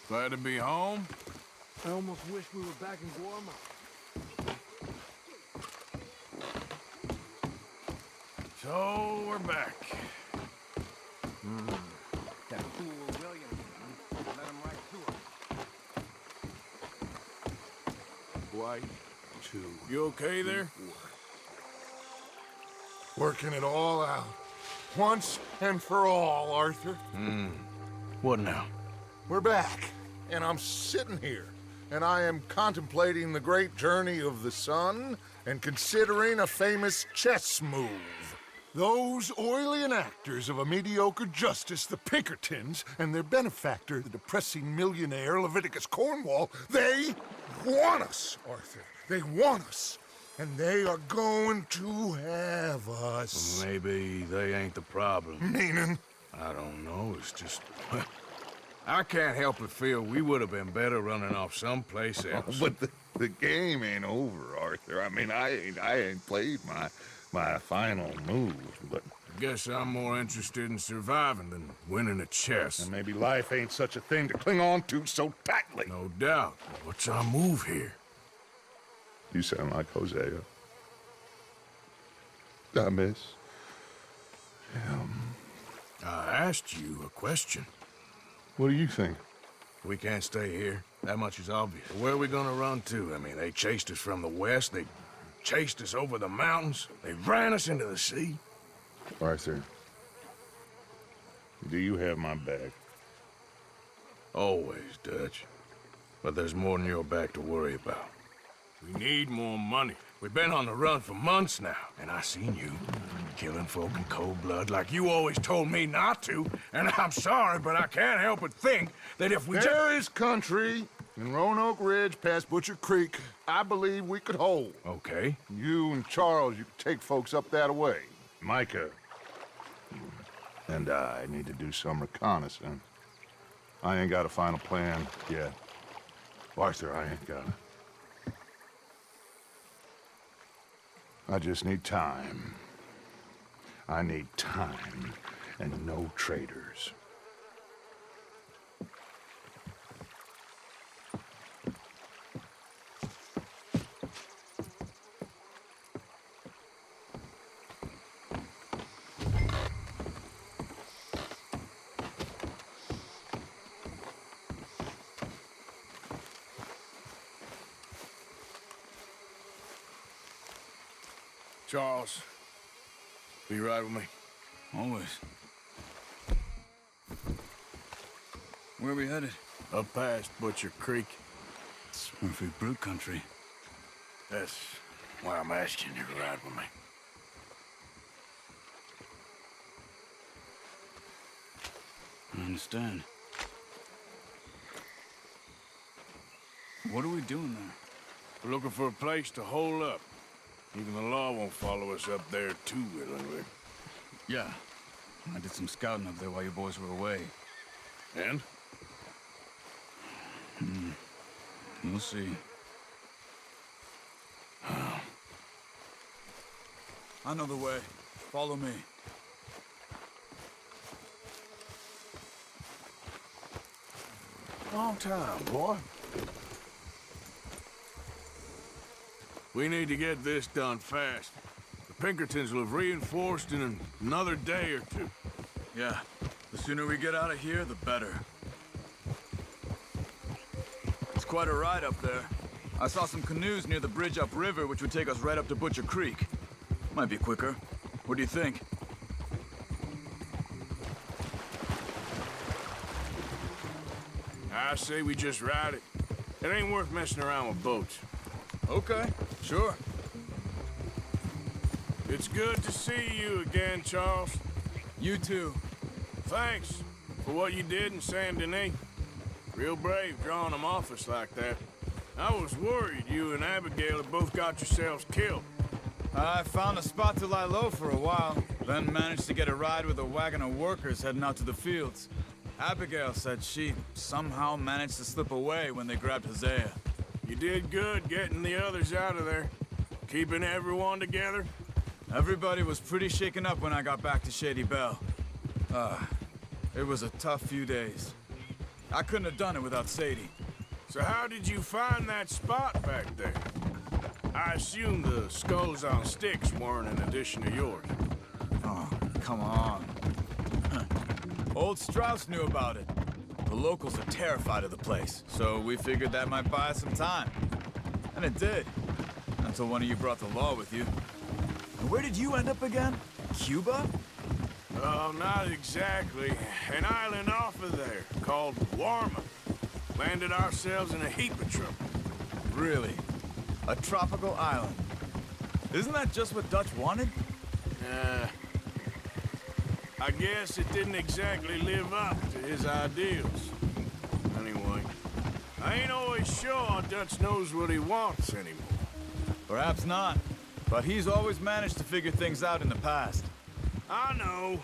Glad to be home? I almost wish we were back in Guarma. So, we're back. That fool William, let him right to us. Right to You okay there? working it all out. Once and for all, Arthur. What now? We're back, and I'm sitting here, and I am contemplating the great journey of the sun and considering a famous chess move. Those oily enactors of a mediocre justice, the Pinkertons, and their benefactor, the depressing millionaire Leviticus Cornwall, they want us, Arthur. They want us. And they are going to have us. Maybe they ain't the problem. Meaning? I don't know, it's just... I can't help but feel we would have been better running off someplace else. But the game ain't over, Arthur. I mean, I ain't played my final move, but... Guess I'm more interested in surviving than winning at chess. And maybe life ain't such a thing to cling on to so tightly. No doubt. What's our move here? You sound like Hosea. I miss him. I asked you a question. What do you think? We can't stay here. That much is obvious. Where are we gonna run to? I mean, they chased us from the west. They chased us over the mountains. They ran us into the sea. Arthur, do you have my back? Always, Dutch. But there's more than your back to worry about. We need more money. We've been on the run for months now, and I seen you killing folk in cold blood like you always told me not to. And I'm sorry, but I can't help but think that if we There is country in Roanoke Ridge past Butcher Creek I believe we could hold. Okay. You and Charles, you could take folks up that way. Micah and I need to do some reconnaissance. I ain't got a final plan yet. Arthur, I ain't got it. I just need time. I need time and no traitors. Charles, will you ride with me? Always. Where are we headed? Up past Butcher Creek. It's Murfree brute country. That's why I'm asking you to ride with me. I understand. What are we doing there? We're looking for a place to hole up. Even the law won't follow us up there too willingly. Yeah. I did some scouting up there while you boys were away. And? You'll see. I know the way. Follow me. Long time, boy. We need to get this done fast. The Pinkertons will have reinforced in another day or two. Yeah. The sooner we get out of here, the better. It's quite a ride up there. I saw some canoes near the bridge upriver, which would take us right up to Butcher Creek. Might be quicker. What do you think? I say we just ride it. It ain't worth messing around with boats. Okay, sure. It's good to see you again, Charles. You too. Thanks for what you did in Saint Denis. Real brave drawing them off us like that. I was worried you and Abigail had both got yourselves killed. I found a spot to lie low for a while, then managed to get a ride with a wagon of workers heading out to the fields. Abigail said she somehow managed to slip away when they grabbed Hosea. You did good getting the others out of there. Keeping everyone together. Everybody was pretty shaken up when I got back to Shady Belle. It was a tough few days. I couldn't have done it without Sadie. So how did you find that spot back there? I assume the skulls on sticks weren't an addition of yours. Oh, come on. Old Strauss knew about it. The locals are terrified of the place, so we figured that might buy us some time. And it did. Until one of you brought the law with you. And where did you end up again? Cuba? Oh, not exactly. An island off of there, called Guarma. Landed ourselves in a heap of trouble. Really? A tropical island? Isn't that just what Dutch wanted? I guess it didn't exactly live up to his ideals. Anyway, I ain't always sure Dutch knows what he wants anymore. Perhaps not. But he's always managed to figure things out in the past. I know.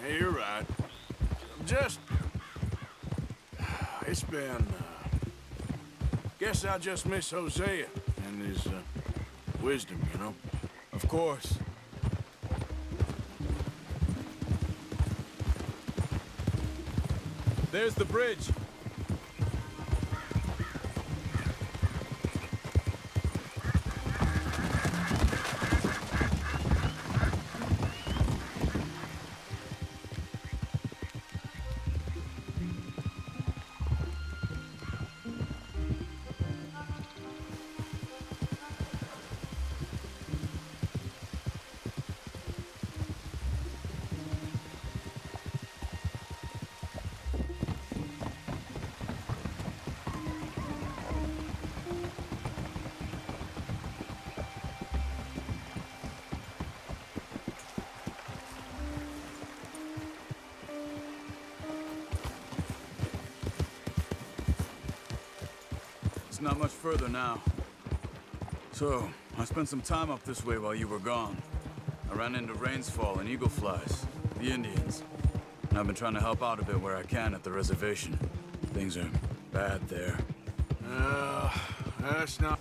Yeah, you're right. Just... It's been, Guess I just miss Hosea and his, wisdom, you know? Of course. There's the bridge. It's not much further now. So, I spent some time up this way while you were gone. I ran into Rainsfall and Eagle Flies, the Indians. And I've been trying to help out a bit where I can at the reservation. Things are bad there. That's not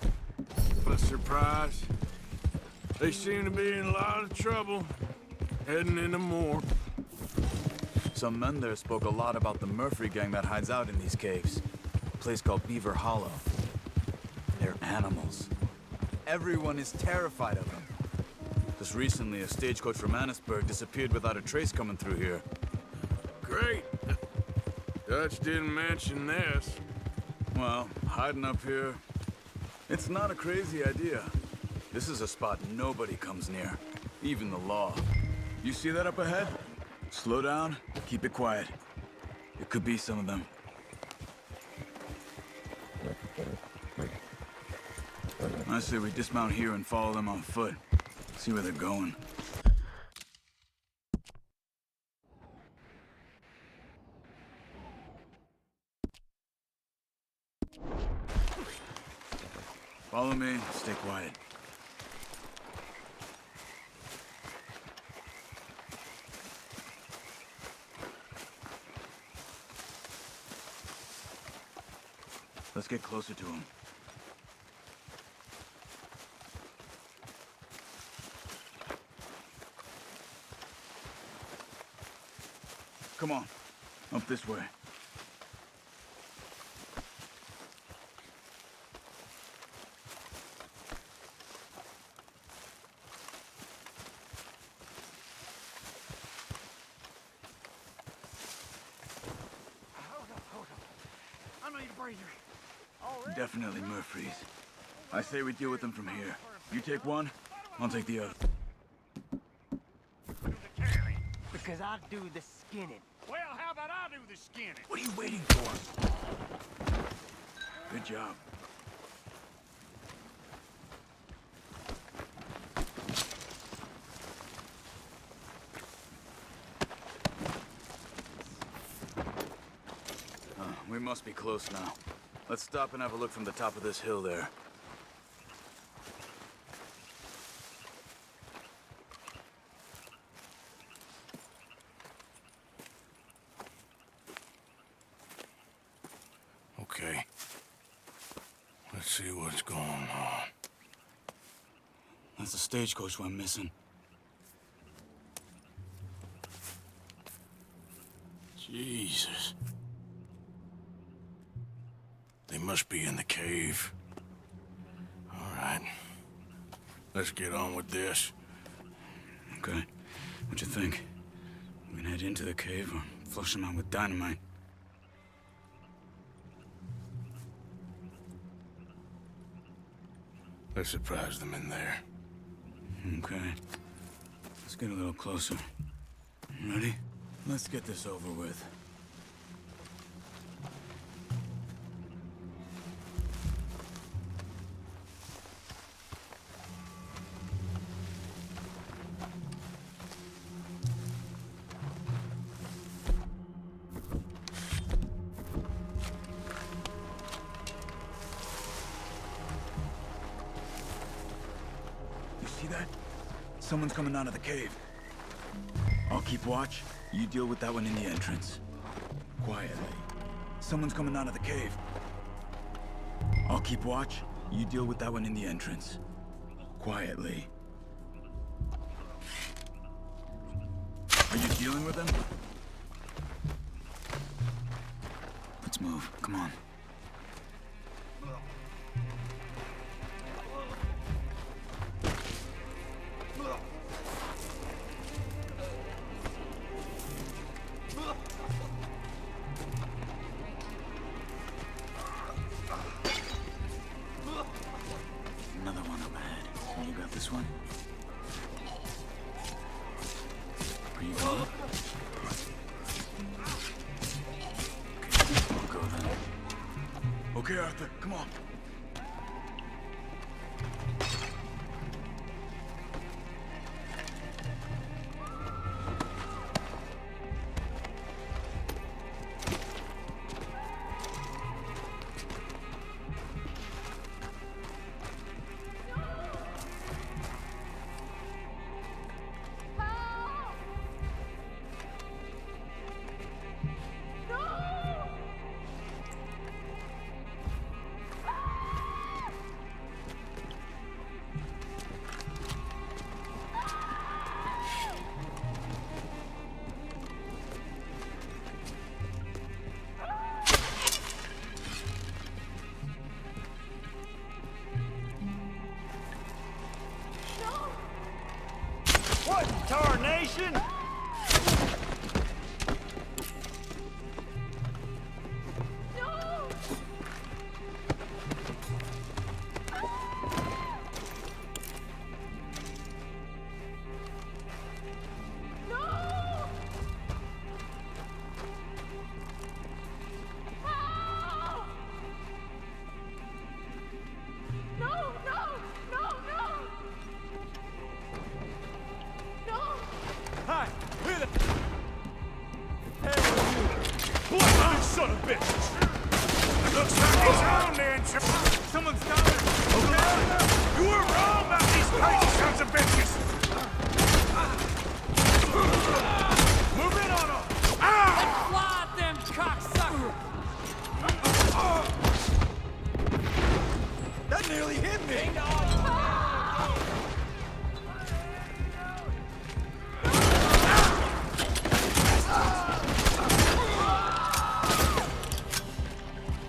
a surprise. They seem to be in a lot of trouble, heading into more. Some men there spoke a lot about the Murfree gang that hides out in these caves. A place called Beaver Hollow. They're animals. Everyone is terrified of them. Just recently, a stagecoach from Annisburg disappeared without a trace coming through here. Great. Dutch didn't mention this. Well, hiding up here, it's not a crazy idea. This is a spot nobody comes near, even the law. You see that up ahead? Slow down, keep it quiet. It could be some of them. I say we dismount here and follow them on foot. See where they're going. Follow me, stay quiet. Let's get closer to him. Come on, up this way. Hold up. I need a breather. Definitely Murfree's. I say we deal with them from here. You take one, I'll take the other. Because I do the skinning. Well, how about I do the skinning? What are you waiting for? Good job. We must be close now. Let's stop and have a look from the top of this hill there. Okay. Let's see what's going on. That's the stagecoach we're missing. Jesus. must be in the cave. All right. Let's get on with this. Okay. What you think? We can head into the cave or flush him out with dynamite? Let's surprise them in there. Okay. Let's get a little closer. Ready? Let's get this over with. You see that? Someone's coming out of the cave. I'll keep watch. You deal with that one in the entrance. Quietly. Someone's coming out of the cave. I'll keep watch. You deal with that one in the entrance. Quietly. Are you dealing with him? Let's move. Come on. Another one up ahead. You got this one? Are you going? Okay, I'll go then. Okay, Arthur, come on. What in tarnation? Hi, who the hell are you? Blood, son of bitches! Looks like it's on then, Someone's coming! Okay? You were wrong about these crazy sons of bitches! Move in on them! Fly them cocksucker! That nearly hit me!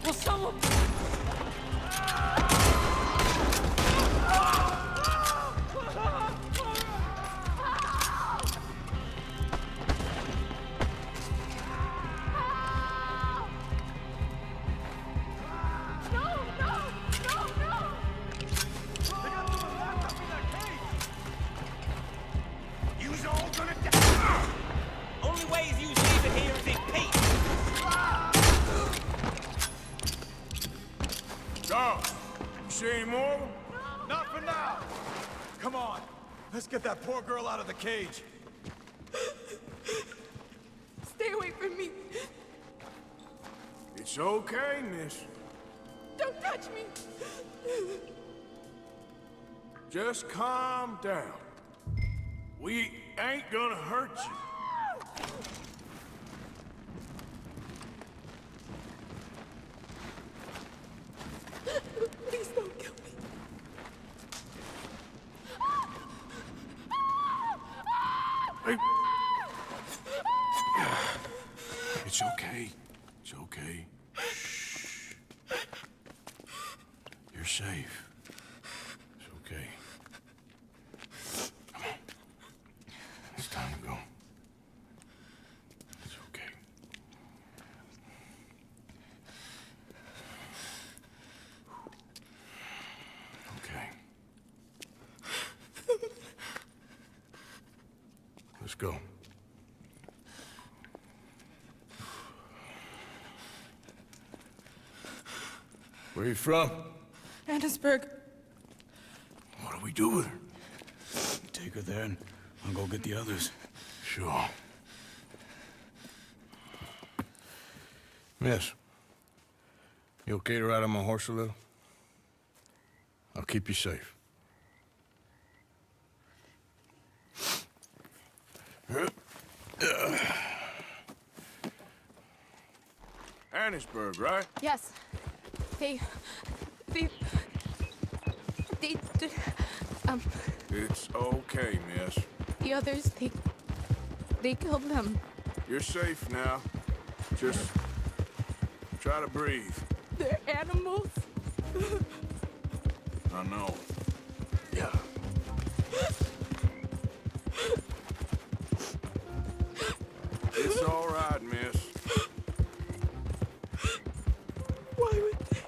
Will someone... You's all gonna die! Only way is you leaving here is in peace. Dog, you see any more? Not for now! Come on, let's get that poor girl out of the cage. Stay away from me. It's okay, miss. Don't touch me. Just calm down. We ain't gonna hurt you. Please don't kill me. Hey. It's okay. It's okay. Shh. safe. It's okay. Come on. It's time to go. It's okay. Okay. Let's go. Where are you from? Annisburg. What do we do with her? Take her there and I'll go get the others. Sure. Miss, you okay to ride on my horse a little? I'll keep you safe. Annisburg, right? Yes. They It's okay, miss. the others, they killed them. You're safe now. Just try to breathe. They're animals. I know. Yeah. It's all right, miss. Why would they?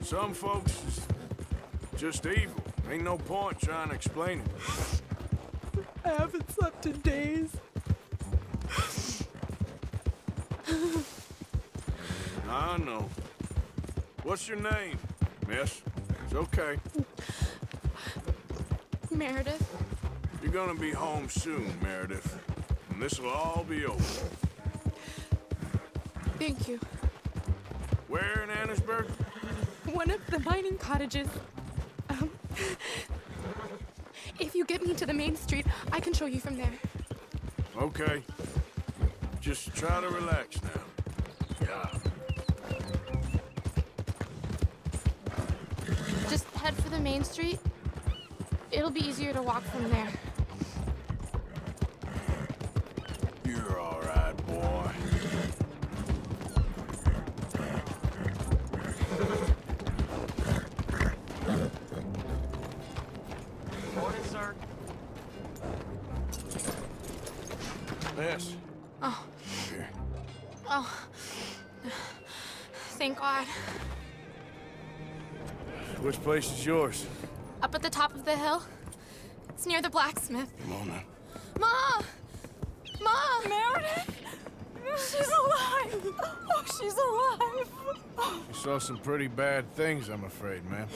Some folks is just evil. Ain't no point trying to explain it. I haven't slept in days. I know. What's your name, miss? It's okay. Meredith, You're gonna be home soon, Meredith. And this'll all be over. thank you. Where in Annisburg? One of the mining cottages. If you get me to the main street, I can show you from there. Okay. Just try to relax now. Yeah. Just head for the main street. It'll be easier to walk from there. You're all right, boy. Morning, sir. Miss. Oh. Here. Oh. Thank God. Which place is yours? Up at the top of the hill. It's near the blacksmith. Come on now. Ma! Ma! Meredith! She's alive! Oh, she's alive! You saw some pretty bad things, I'm afraid, ma'am.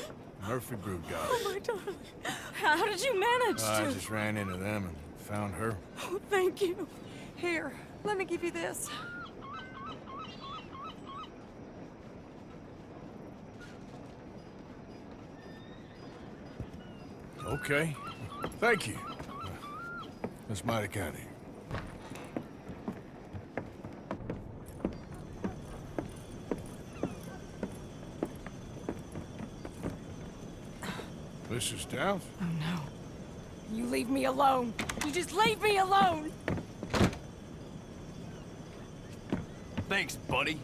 Murfree brood got Oh, it. my darling. How did you manage I just ran into them and found her. Oh, thank you. Here, let me give you this. Okay. Thank you. That's mighty kind of you. This is down. Oh, no. You leave me alone. You just leave me alone. Thanks, buddy.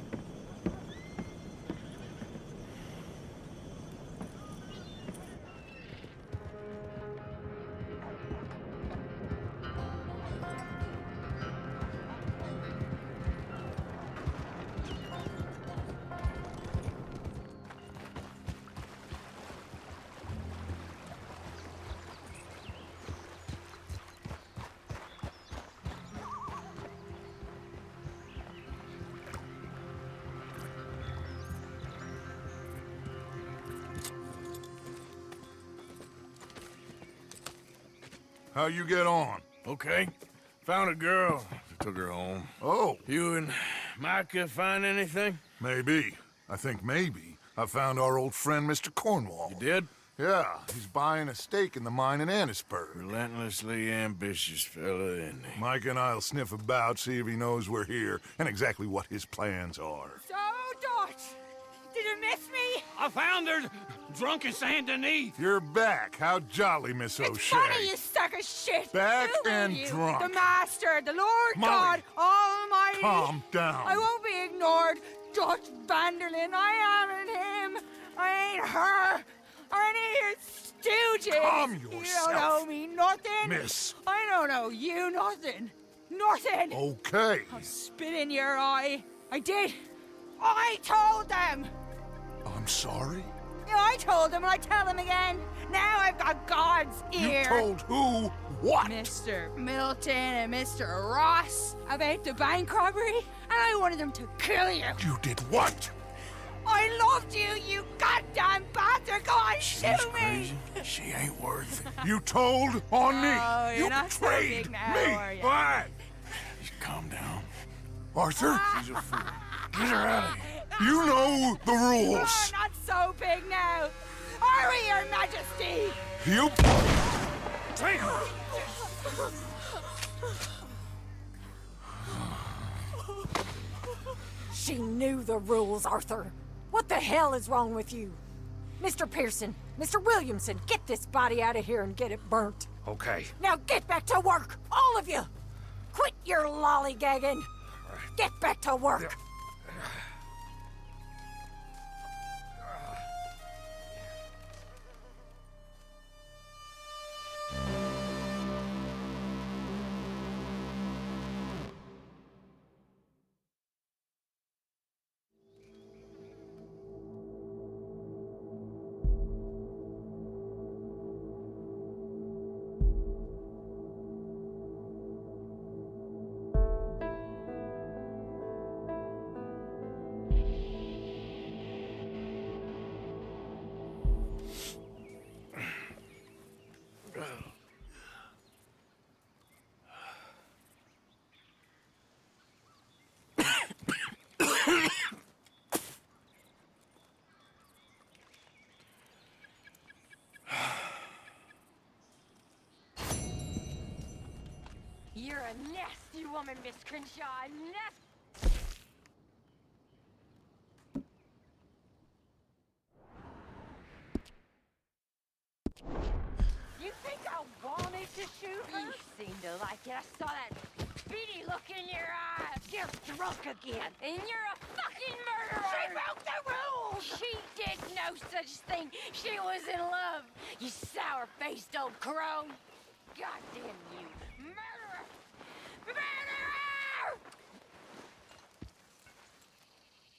How you get on? Okay. Found a girl. Took her home. Oh, You and Micah find anything? maybe. I think maybe. I found our old friend, Mr. Cornwall. You did? Yeah, he's buying a stake in the mine in Annisburg. Relentlessly ambitious fella, isn't he? Mike and I'll sniff about, see if he knows we're here, and exactly what his plans are. So, Dot, did you miss me? I found her drunk in Saint Denis. You're back. How jolly, Miss It's O'Shea. funny, you suck of shit. Back Who are and you? drunk. The Master, the Lord Molly, God Almighty. Calm down. I won't be ignored. Dutch Vanderlyn. I am him. I ain't her. Or any of your stooges. Calm You yourself. don't owe me nothing. Miss. I don't owe you nothing. Nothing. Okay. I'll spit in your eye. I did. I told them. I'm sorry? Yeah, I told them and I tell them again. Now I've got God's ear. You told who what? Mr. Milton and Mr. Ross about the bank robbery, and I wanted them to kill you. You did what? I loved you, you goddamn bastard! Go on, shoot me! She ain't worth it. You told on me. Oh, you're You not so betrayed big now, me. are you? All right. Just calm down. Arthur, She's a fool. Get her out of here. you know the Oh, rules. not so big now! Are we, Your Majesty? You... Take her. She knew the rules, Arthur. What the hell is wrong with you? Mr. Pearson, Mr. Williamson, get this body out of here and get it burnt. Okay. Now get back to work, all of you! Quit your lollygagging! Get back to work! You're a nasty woman, Miss Crenshaw. A You think I wanted to shoot her? You seem to like it. I saw that beady look in your eye. You're drunk again, and you're a fucking murderer. She broke the rules. She did no such thing. She was in love. You sour-faced old crone. Goddamn you, murderer! Murderer!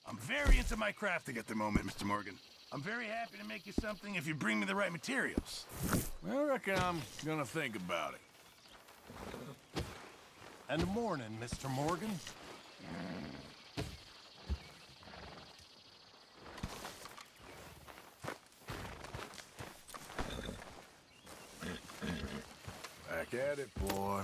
I'm very into my crafting at the moment, Mr. Morgan. I'm very happy to make you something if you bring me the right materials. I reckon I'm gonna think about it. And morning, Mr. Morgan. Back at it, boy.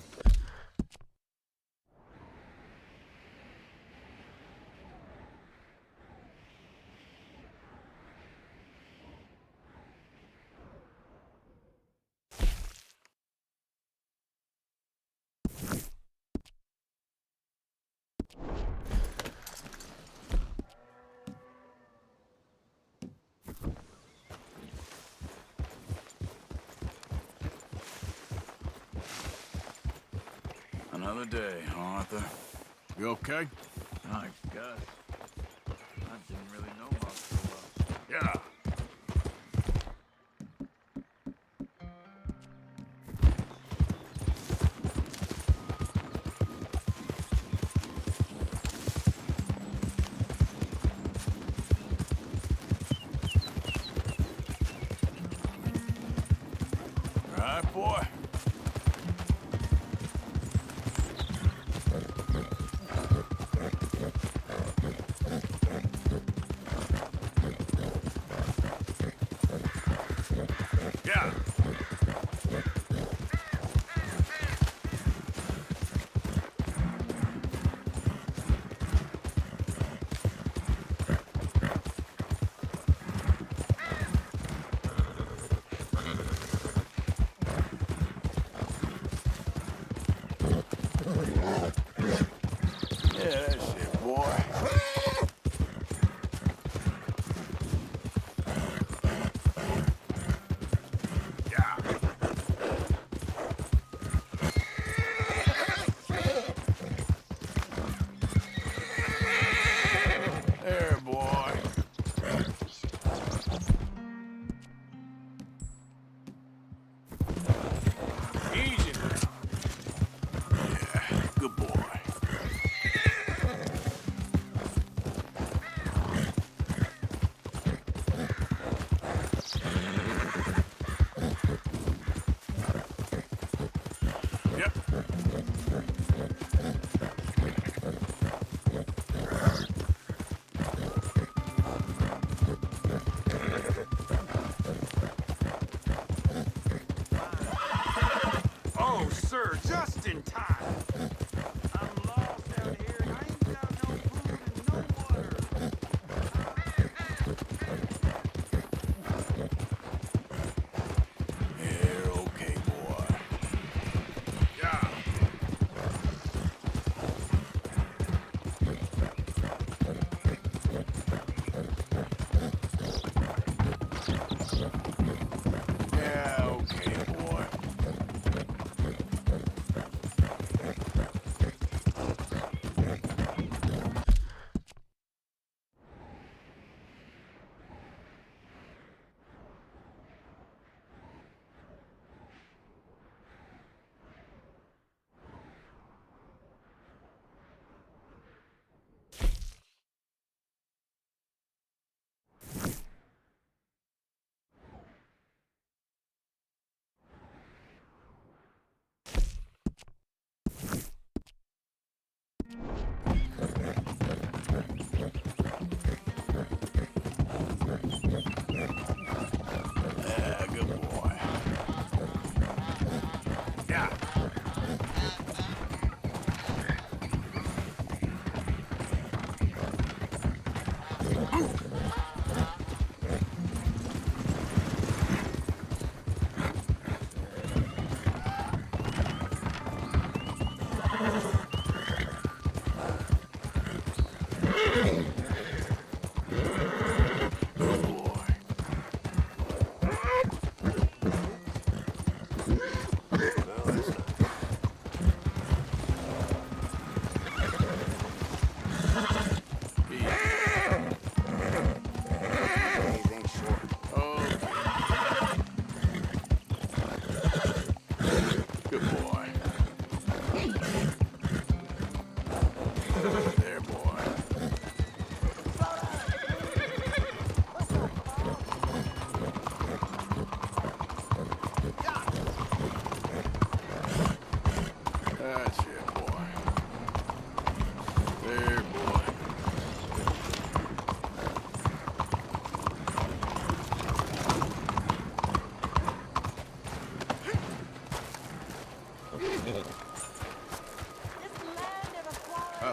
Another day, Arthur. You okay? I guess. I didn't really know how to. Yeah. All right, boy. Yeah.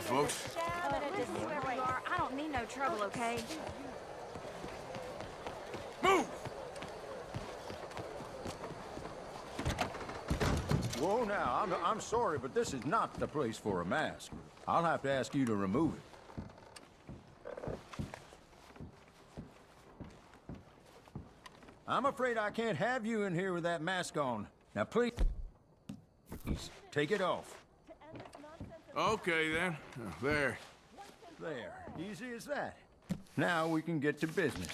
Folks. Listen, whoever you are, I don't need no trouble, okay? Move! Whoa, now, I'm sorry, but this is not the place for a mask. I'll have to ask you to remove it. I'm afraid I can't have you in here with that mask on. Now, please, take it off. Okay, then. There. There. Easy as that. Now we can get to business.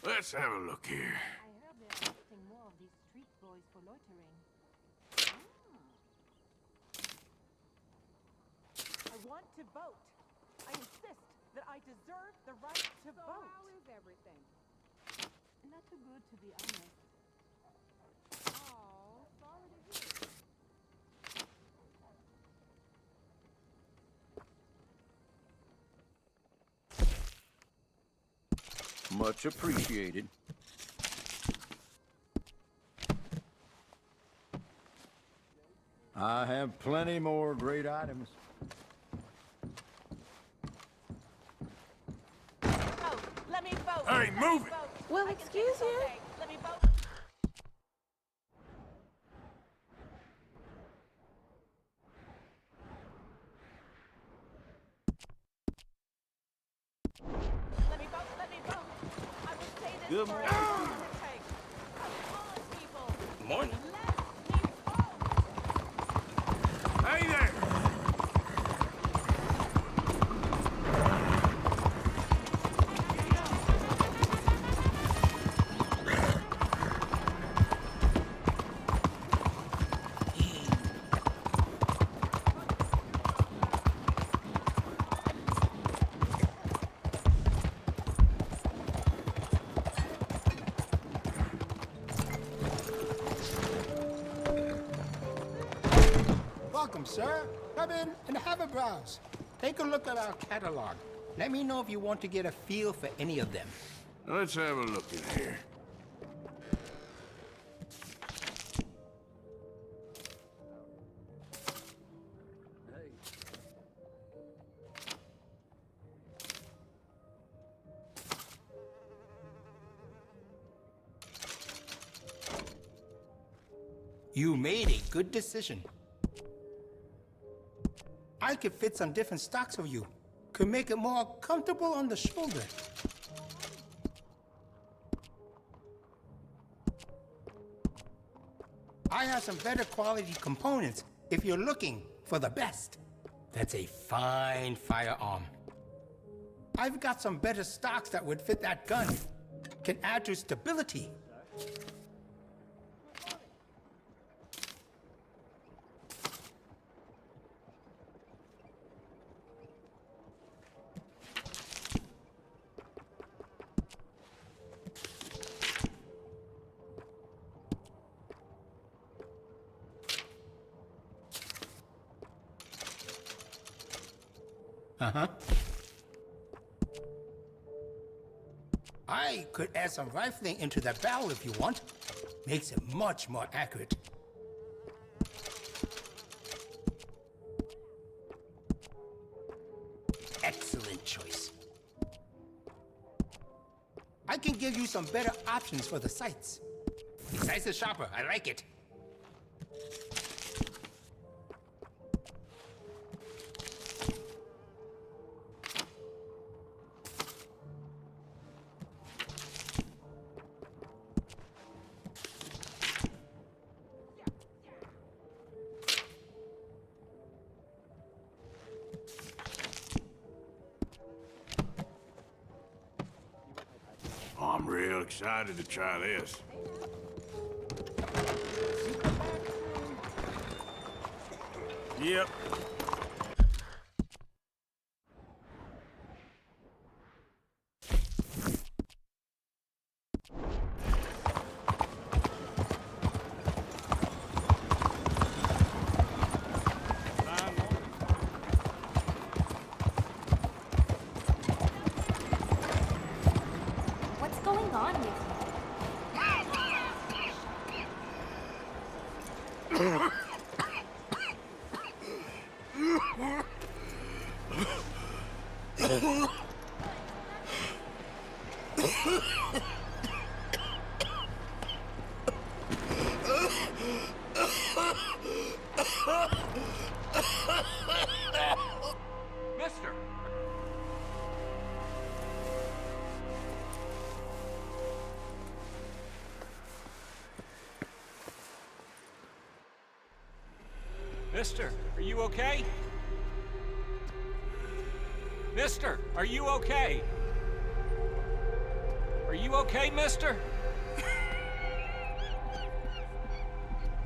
Let's have a look here. I heard they're arresting more of these street boys for loitering. I want to vote. I insist that I deserve the right to vote. How is everything? Not too good, to be honest. Oh, sorry to hear. Much appreciated. I have plenty more great items. Let me vote. Hey, move it! Well, excuse you? Okay, let me vote. Let me vote. Let me vote. I will say this Good for morning. as long as it takes. Come on, people. Morning. Let me vote. Hey there! Welcome, sir. Come in and have a browse. Take a look at our catalog. Let me know if you want to get a feel for any of them. Let's have a look in here. You made a good decision. I could fit some different stocks for you. Could make it more comfortable on the shoulder. I have some better quality components if you're looking for the best. That's a fine firearm. I've got some better stocks that would fit that gun. Can add to stability. I I could add some rifling into that barrel if you want. Makes it much more accurate. Excellent choice. I can give you some better options for the sights. Besides the sharper, I like it. I'm real excited to try this. Yep. What's going on with you? Mister! Mister, are you okay? Mister, are you okay? Are you okay, mister?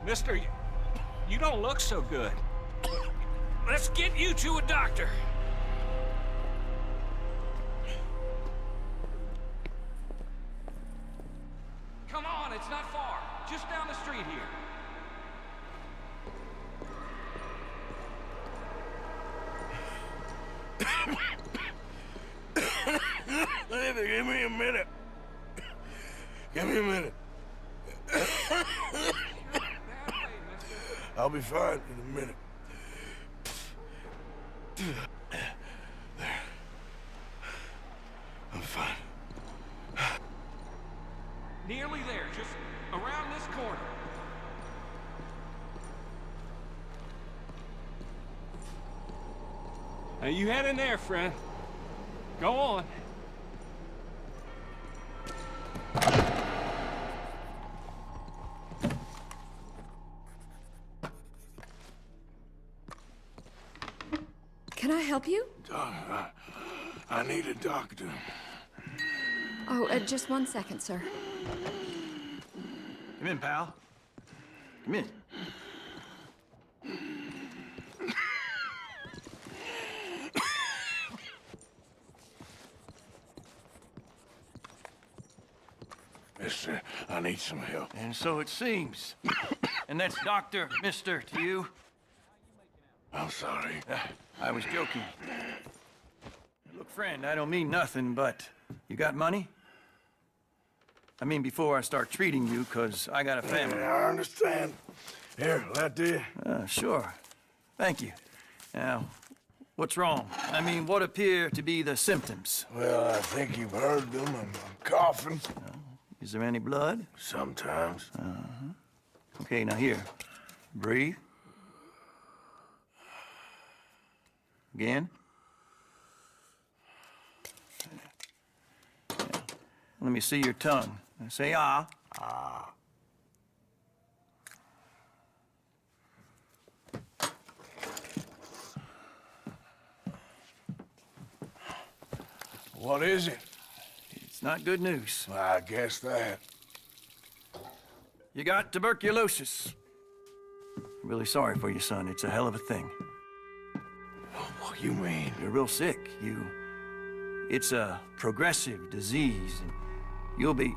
Mister, you don't look so good. Let's get you to a doctor. Come on, it's not far. Just down the street here. Give me a minute. Give me a minute. I'll be fine in a minute. There. I'm fine. Nearly there, just around this corner. Now you head in there, friend. Go on. Can I help you? I need a doctor. Oh, just 1 second, sir. Come in, pal. Come in. Mister, I need some help. And so it seems. And that's Dr. Mister to you? I'm sorry. I was joking. Look, friend, I don't mean nothing, but you got money? I mean, before I start treating you, 'cause I got a family. I understand. Here, that do? Sure. Thank you. Now, what's wrong? I mean, what appear to be the symptoms? Well, I think you've heard them. I'm coughing. Is there any blood? Sometimes. Okay, now here. Breathe. Again. Let me see your tongue. Say ah. Ah. What is it? It's not good news. I guess that. You got tuberculosis. I'm really sorry for you, son. It's a hell of a thing. What you mean? You're real sick. It's a progressive disease, and you'll be...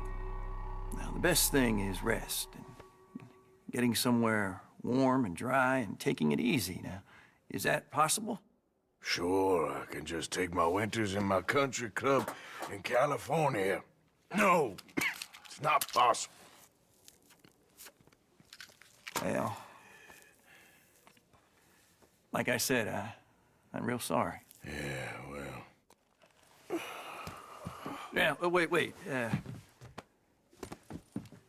Now, the best thing is rest, and getting somewhere warm and dry, and taking it easy. Now, is that possible? Sure, I can just take my winters in my country club in California. No, it's not possible. Well, like I said, I'm real sorry. Yeah, well... Yeah, wait.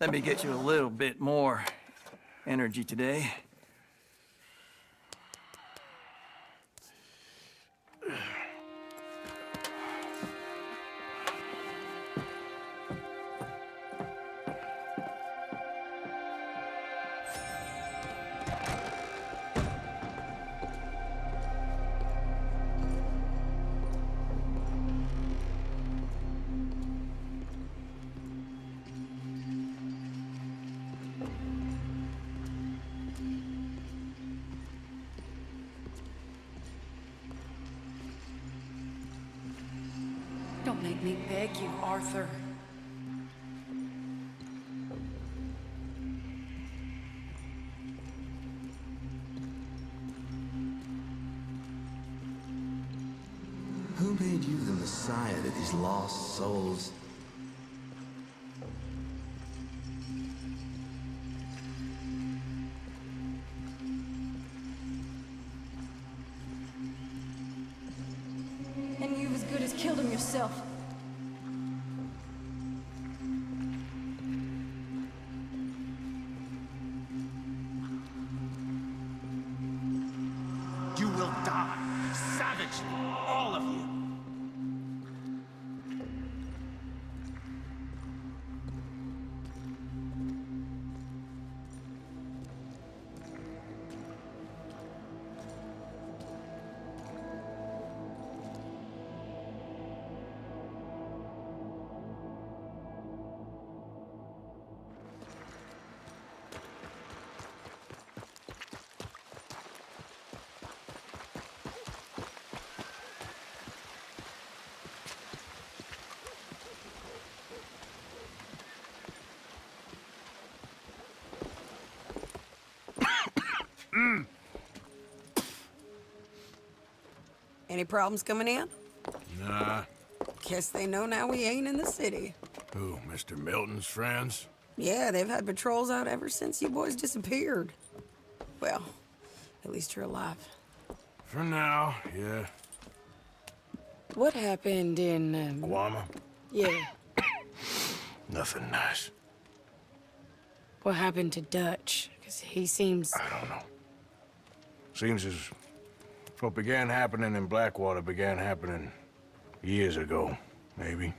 Let me get you a little bit more energy today. Don't make me beg you, Arthur. Who made you the messiah to these lost souls? And you've as good as killed him yourself. You will die, savagely, all of you. Any problems coming in? Nah. Guess they know now we ain't in the city. Who, Mr. Milton's friends? Yeah, they've had patrols out ever since you boys disappeared. Well, at least you're alive. For now, yeah. What happened in, Guarma? Yeah. Nothing nice. What happened to Dutch? Because he seems... I don't know. Seems as what began happening in Blackwater began happening years ago, maybe.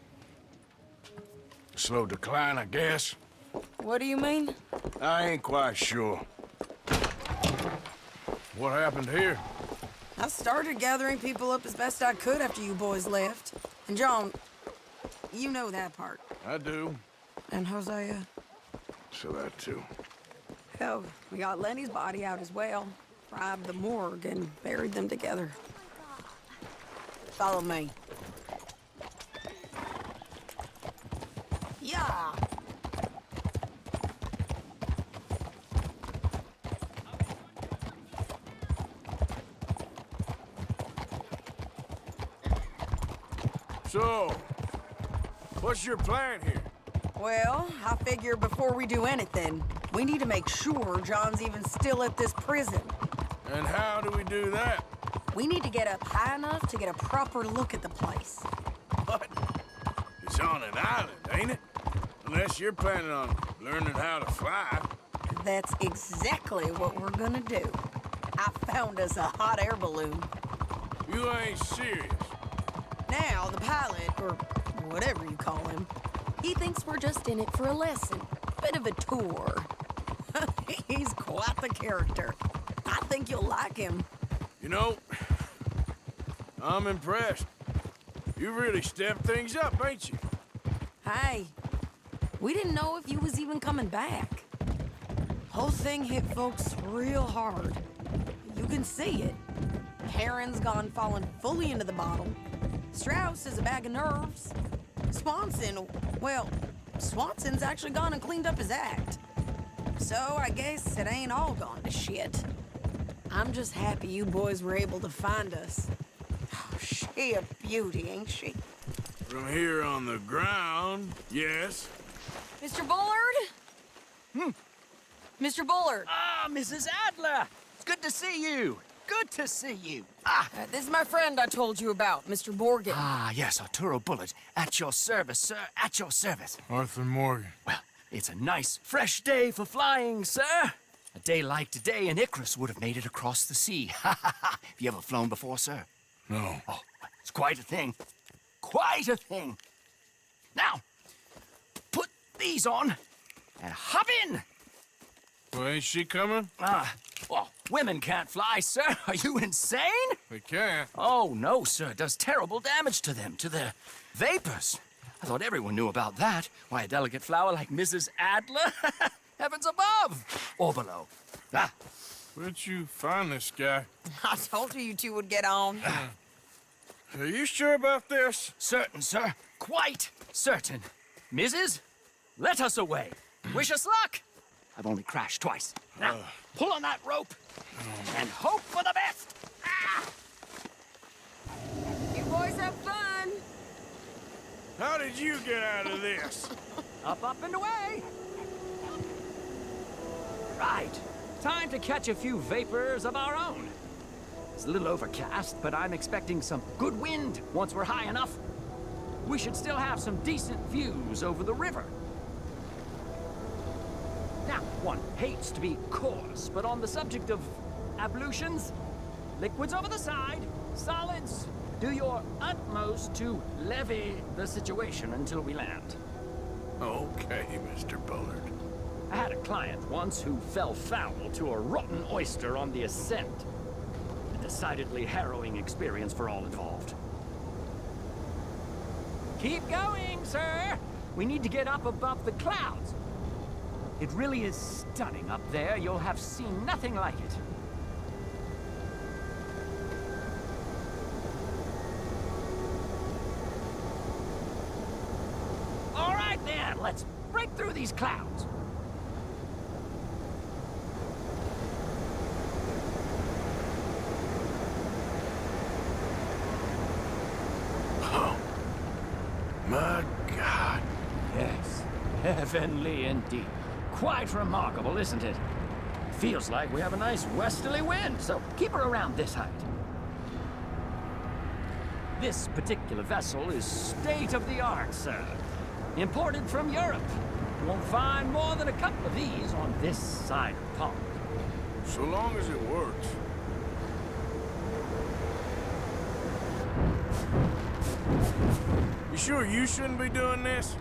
A slow decline, I guess. What do you mean? I ain't quite sure. What happened here? I started gathering people up as best I could after you boys left. And John, you know that part. I do. And Hosea? So that too. Hell, we got Lenny's body out as well. Robbed the morgue and buried them together. Follow me. Yeah. So, what's your plan here? Well, I figure before we do anything, we need to make sure John's even still at this prison. And how do we do that? We need to get up high enough to get a proper look at the place. What? It's on an island, ain't it? Unless you're planning on learning how to fly. That's exactly what we're gonna do. I found us a hot air balloon. You ain't serious. Now, the pilot, or whatever you call him, he thinks we're just in it for a lesson. Bit of a tour. He's quite the character. I think you'll like him. You know, I'm impressed. You really stepped things up, ain't you? Hey, we didn't know if you was even coming back. Whole thing hit folks real hard. You can see it. Heron's gone falling fully into the bottle. Strauss is a bag of nerves. Swanson's actually gone and cleaned up his act. So I guess it ain't all gone to shit. I'm just happy you boys were able to find us. Oh, she a beauty, ain't she? From here on the ground, yes. Mr. Bullard? Mr. Bullard. Ah, Mrs. Adler! It's good to see you. Good to see you. This is my friend I told you about, Mr. Morgan. Ah, yes, Arturo Bullard. At your service, sir. At your service. Arthur Morgan. Well, it's a nice, fresh day for flying, sir. A day like today, an Icarus would have made it across the sea. Have you ever flown before, sir? No. Oh, it's quite a thing. Quite a thing. Now, put these on and hop in. Well, ain't she coming? Well, women can't fly, sir. Are you insane? They can't. Oh, no, sir. It does terrible damage to them, to their vapors. I thought everyone knew about that. Why, a delicate flower like Mrs. Adler? Heavens above or below. Where'd you find this guy? I told you two would get on. Are you sure about this? Certain, sir. Quite certain. Mrs., let us away. Wish us luck. I've only crashed twice. Now, pull on that rope and hope for the best. You boys have fun. How did you get out of this? Up, and away. Right. Time to catch a few vapors of our own. It's a little overcast, but I'm expecting some good wind once we're high enough. We should still have some decent views over the river. Now, one hates to be coarse, but on the subject of ablutions, liquids over the side, solids, do your utmost to levy the situation until we land. Okay, Mr. Bullard. I had a client once who fell foul to a rotten oyster on the ascent. A decidedly harrowing experience for all involved. Keep going, sir! We need to get up above the clouds. It really is stunning up there. You'll have seen nothing like it. All right, then. Let's break through these clouds. Oh, my God. Yes, heavenly indeed. Quite remarkable, isn't it? Feels like we have a nice westerly wind, so keep her around this height. This particular vessel is state-of-the-art, sir. Imported from Europe. You won't find more than a couple of these on this side of the pond. So long as it works. You sure you shouldn't be doing this?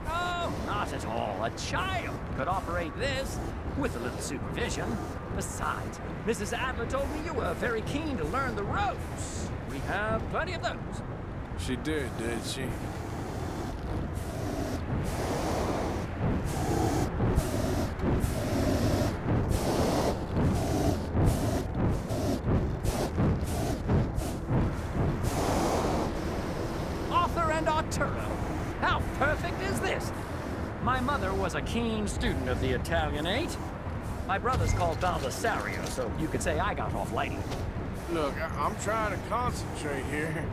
Oh, not at all. A child could operate this with a little supervision. Besides, Mrs. Adler told me you were very keen to learn the ropes. We have plenty of those. She did she? Arthur and Arturo. How perfect is this? My mother was a keen student of the Italianate. My brother's called Baldessario, so you could say I got off lighting. Look, I'm trying to concentrate here.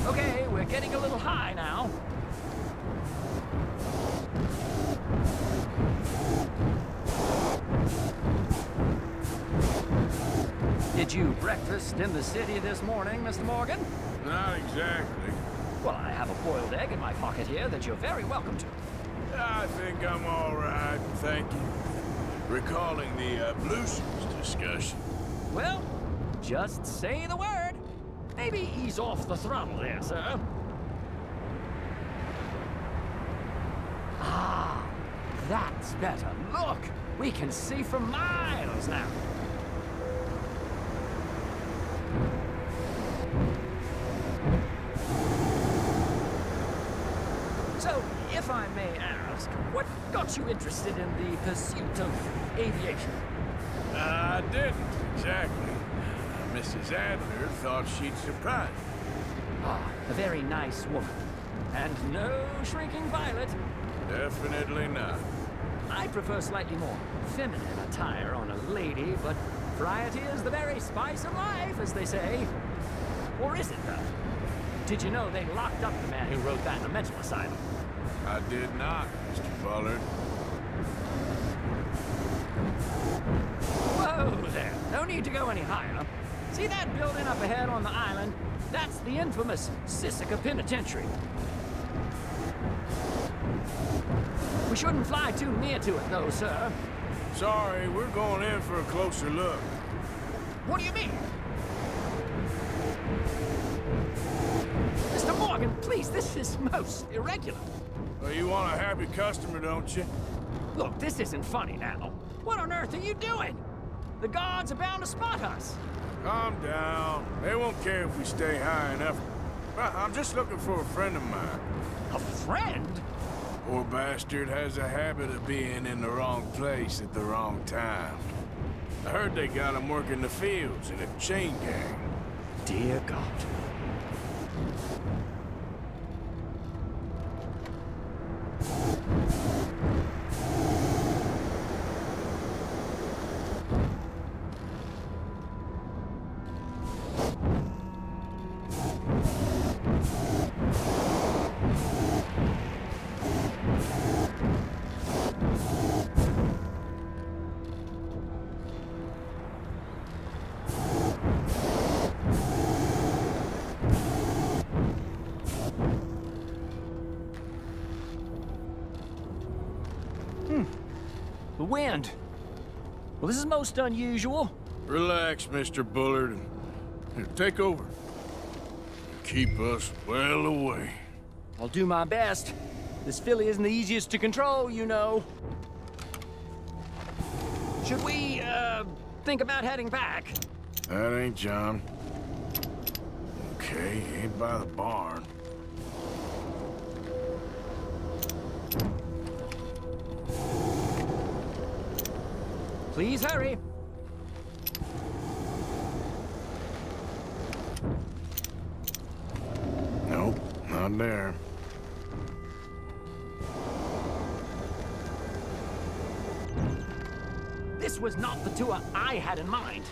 Okay, we're getting a little high now. Did you breakfast in the city this morning, Mr. Morgan? Not exactly. Well, I have a boiled egg in my pocket here that you're very welcome to. I think I'm all right, thank you. Recalling the ablutions discussion. Well, just say the word. Maybe ease off the throttle there, sir. Ah, that's better. Look, we can see for miles now. So, if I may ask, what got you interested in the pursuit of aviation? I didn't, exactly. Mrs. Adler thought she'd surprise me. Ah, a very nice woman. And no shrinking violet. Definitely not. I prefer slightly more feminine attire on a lady, but variety is the very spice of life, as they say. Or is it, though? Did you know they locked up the man who wrote that in a mental asylum? I did not, Mr. Bullard. Whoa there. No need to go any higher. See that building up ahead on the island? That's the infamous Sisika Penitentiary. We shouldn't fly too near to it, though, sir. Sorry, we're going in for a closer look. What do you mean? Mr. Morgan, please, this is most irregular. Well, you want a happy customer, don't you? Look, this isn't funny now. What on earth are you doing? The guards are bound to spot us. Calm down. They won't care if we stay high enough. I'm just looking for a friend of mine. A friend? Poor bastard has a habit of being in the wrong place at the wrong time. I heard they got him working the fields in a chain gang. Dear God. The wind. Well, this is most unusual. Relax, Mr. Bullard. Here, take over. Keep us well away. I'll do my best. This filly isn't the easiest to control, you know. Should we, think about heading back? That ain't John. Okay, ain't by the barn. Please hurry. Nope, not there. This was not the tour I had in mind.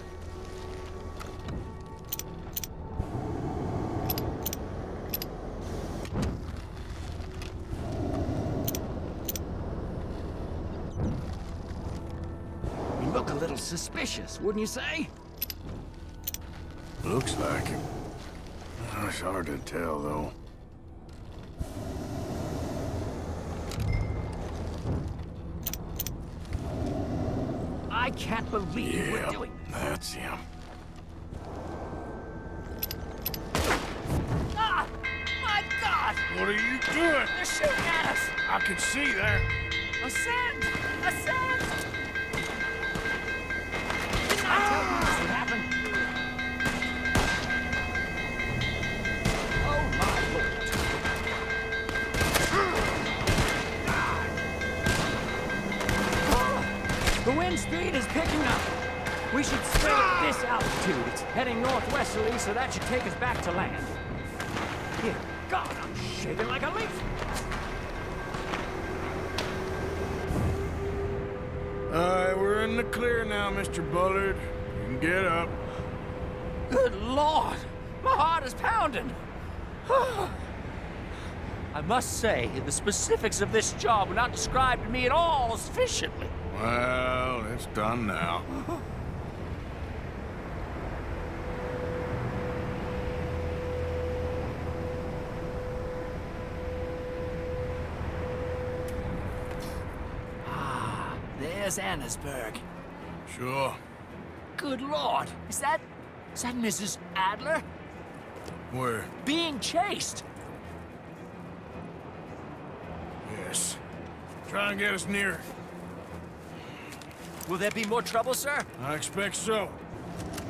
You look a little suspicious, wouldn't you say? Looks like it. It's hard to tell, though. I can't believe we're doing this. That's him. Ah! My God! What are you doing? They're shooting at us! I can see that. Ascend! Ascend! Didn't I tell you this would happen? Oh, my Lord. The wind speed is picking up. We should stay at this altitude. It's heading northwesterly, so that should take us back to land. Dear God, I'm shaking like a leaf. We're in the clear now, Mr. Bullard. You can get up. Good Lord! My heart is pounding! I must say, the specifics of this job were not described to me at all sufficiently. Well, it's done now. There's Annesburg. Sure. Good Lord! Is that Mrs. Adler? Where? Being chased! Yes. Try and get us near. Will there be more trouble, sir? I expect so.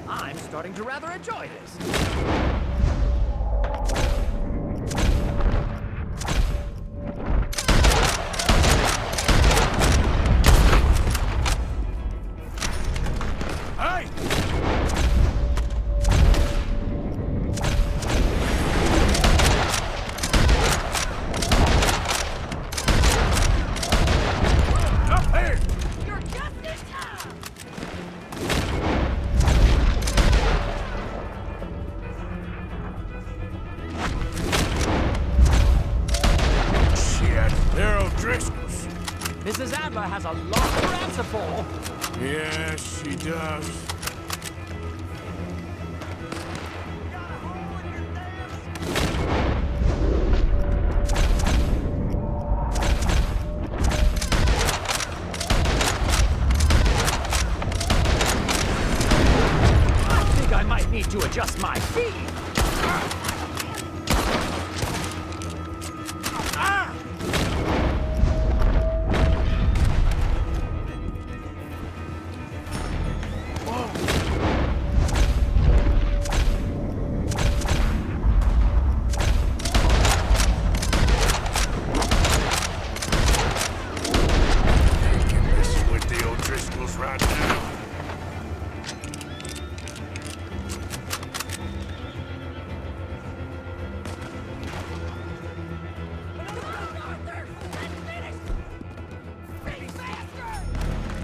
I'm starting to rather enjoy this. O'Driscolls. Mrs. Adler has a lot to answer for. Yes, she does. I think I might need to adjust my feet.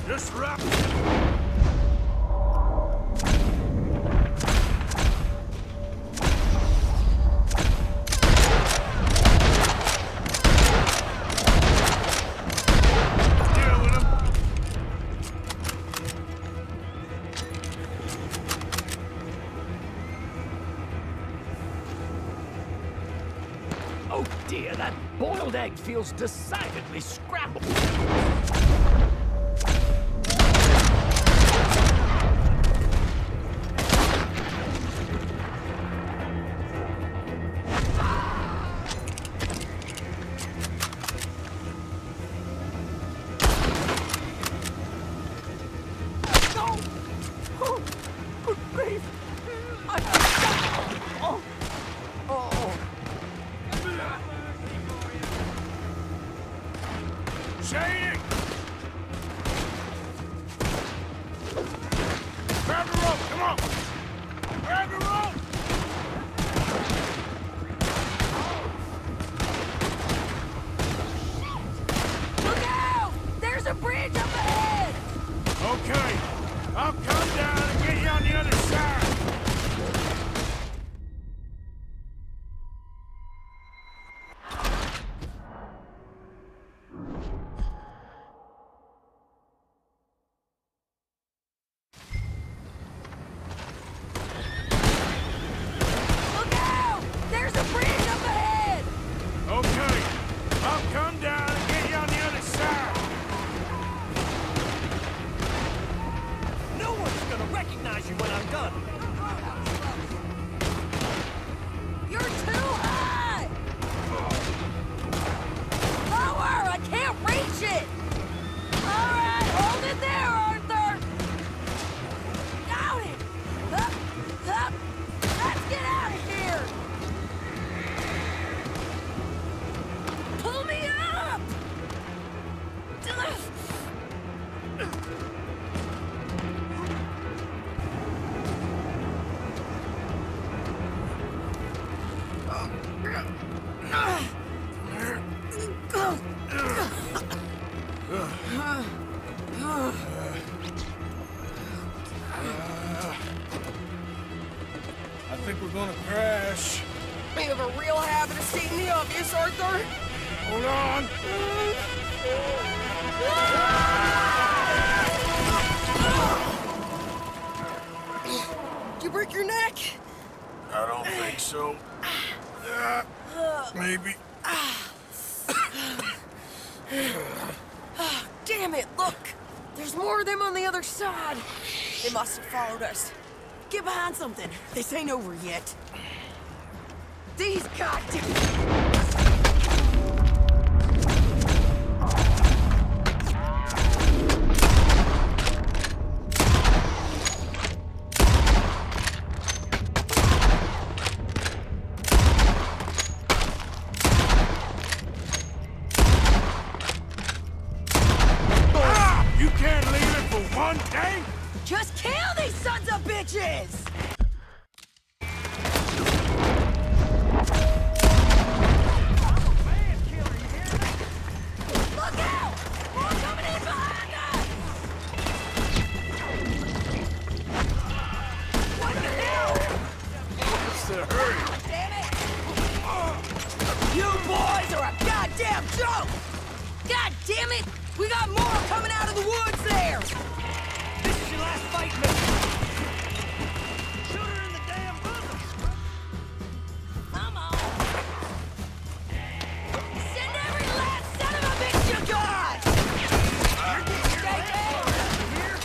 Just rock. Oh dear, that boiled egg feels decidedly scrambled. Shane! Grab the rope, come on! Grab the rope! Look out! There's a bridge up ahead! Okay, I'll come down and get you on the other side. Okay, I'll come down and get you on the other side. No one's gonna recognize you when I'm done. You're too high! Lower! I can't reach it! Alright, hold it there, Arthur! Got it! Up! Let's get out of here! Pull me up! I think we're gonna crash. You have a real habit of stating the obvious, Arthur. Hold on. Did you break your neck? I don't think so. Maybe. Damn it, look! There's more of them on the other side. They must have followed us. Get behind something. This ain't over yet. These goddamn... You can't leave it for one day? Just kill these sons of bitches! Look out! More coming in behind us! What the hell? What's the hurry? Damn it! You boys are a goddamn joke! God damn it! We got more coming out of the woods there! This is your last fight, mister! Shoot her in the damn bosom! Come on! Send every last son of a bitch you got! Stay there!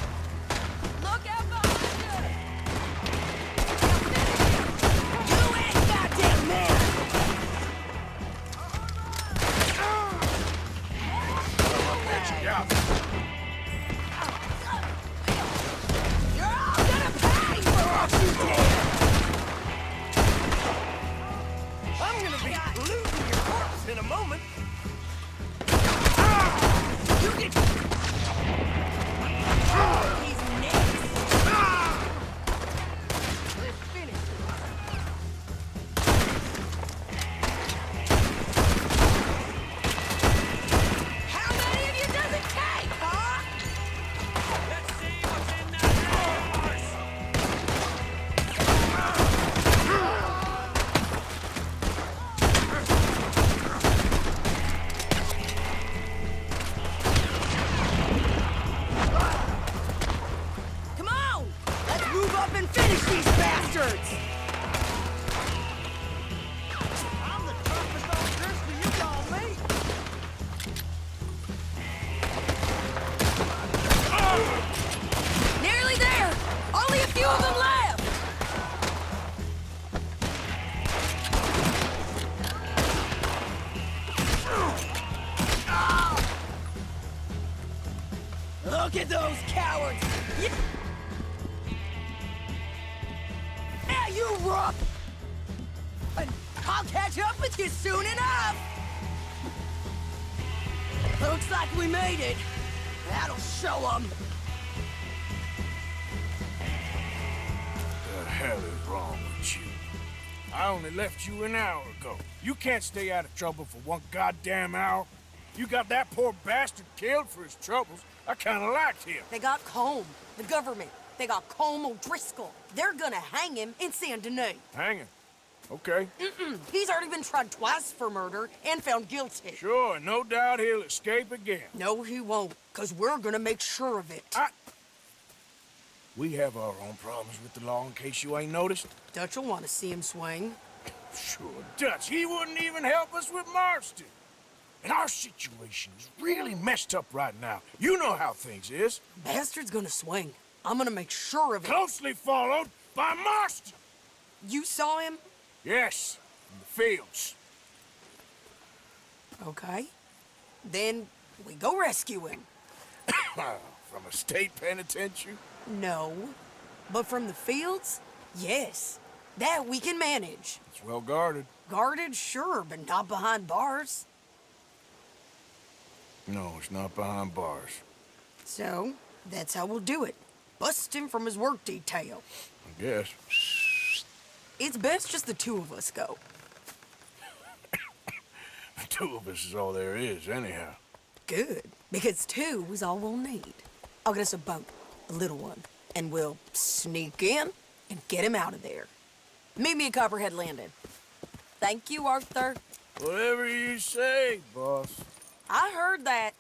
Look out behind you! You ain't goddamn man! Yeah. You're all gonna pay for what you did! I'm gonna be looting your corpse in a moment. You get... He's next! Let's finish How many of you does it take, huh? Let's see what's in that house. Come on! Let's move up and finish these bastards! I'm the toughest old grizzly you call me. Nearly there! Only a few of them left! Look at those cowards! Yeah, you rough! And I'll catch up with you soon enough! Looks like we made it. That'll show them. What the hell is wrong with you? I only left you an hour ago. You can't stay out of trouble for one goddamn hour. You got that poor bastard killed for his troubles. I kinda liked him. They got Combe, the government. They got Combe O'Driscoll. They're gonna hang him in Saint Denis. Hanging. Okay. He's already been tried twice for murder and found guilty. Sure, no doubt he'll escape again. No, he won't, because we're gonna make sure of it. We have our own problems with the law in case you ain't noticed. Dutch will want to see him swing. Sure, Dutch, he wouldn't even help us with Marston. And our situation is really messed up right now. You know how things is. Bastard's gonna swing. I'm gonna make sure of it. Closely followed by Marston. You saw him? Yes, in the fields. Okay. Then we go rescue him. From a state penitentiary? No. But from the fields? Yes. That we can manage. It's well guarded. Guarded, sure, but not behind bars. No, it's not behind bars. So, that's how we'll do it. Bust him from his work detail. I guess. It's best just the two of us go. The two of us is all there is, anyhow. Good, because two is all we'll need. I'll get us a boat, a little one, and we'll sneak in and get him out of there. Meet me at Copperhead Landing. Thank you, Arthur. Whatever you say, boss. I heard that.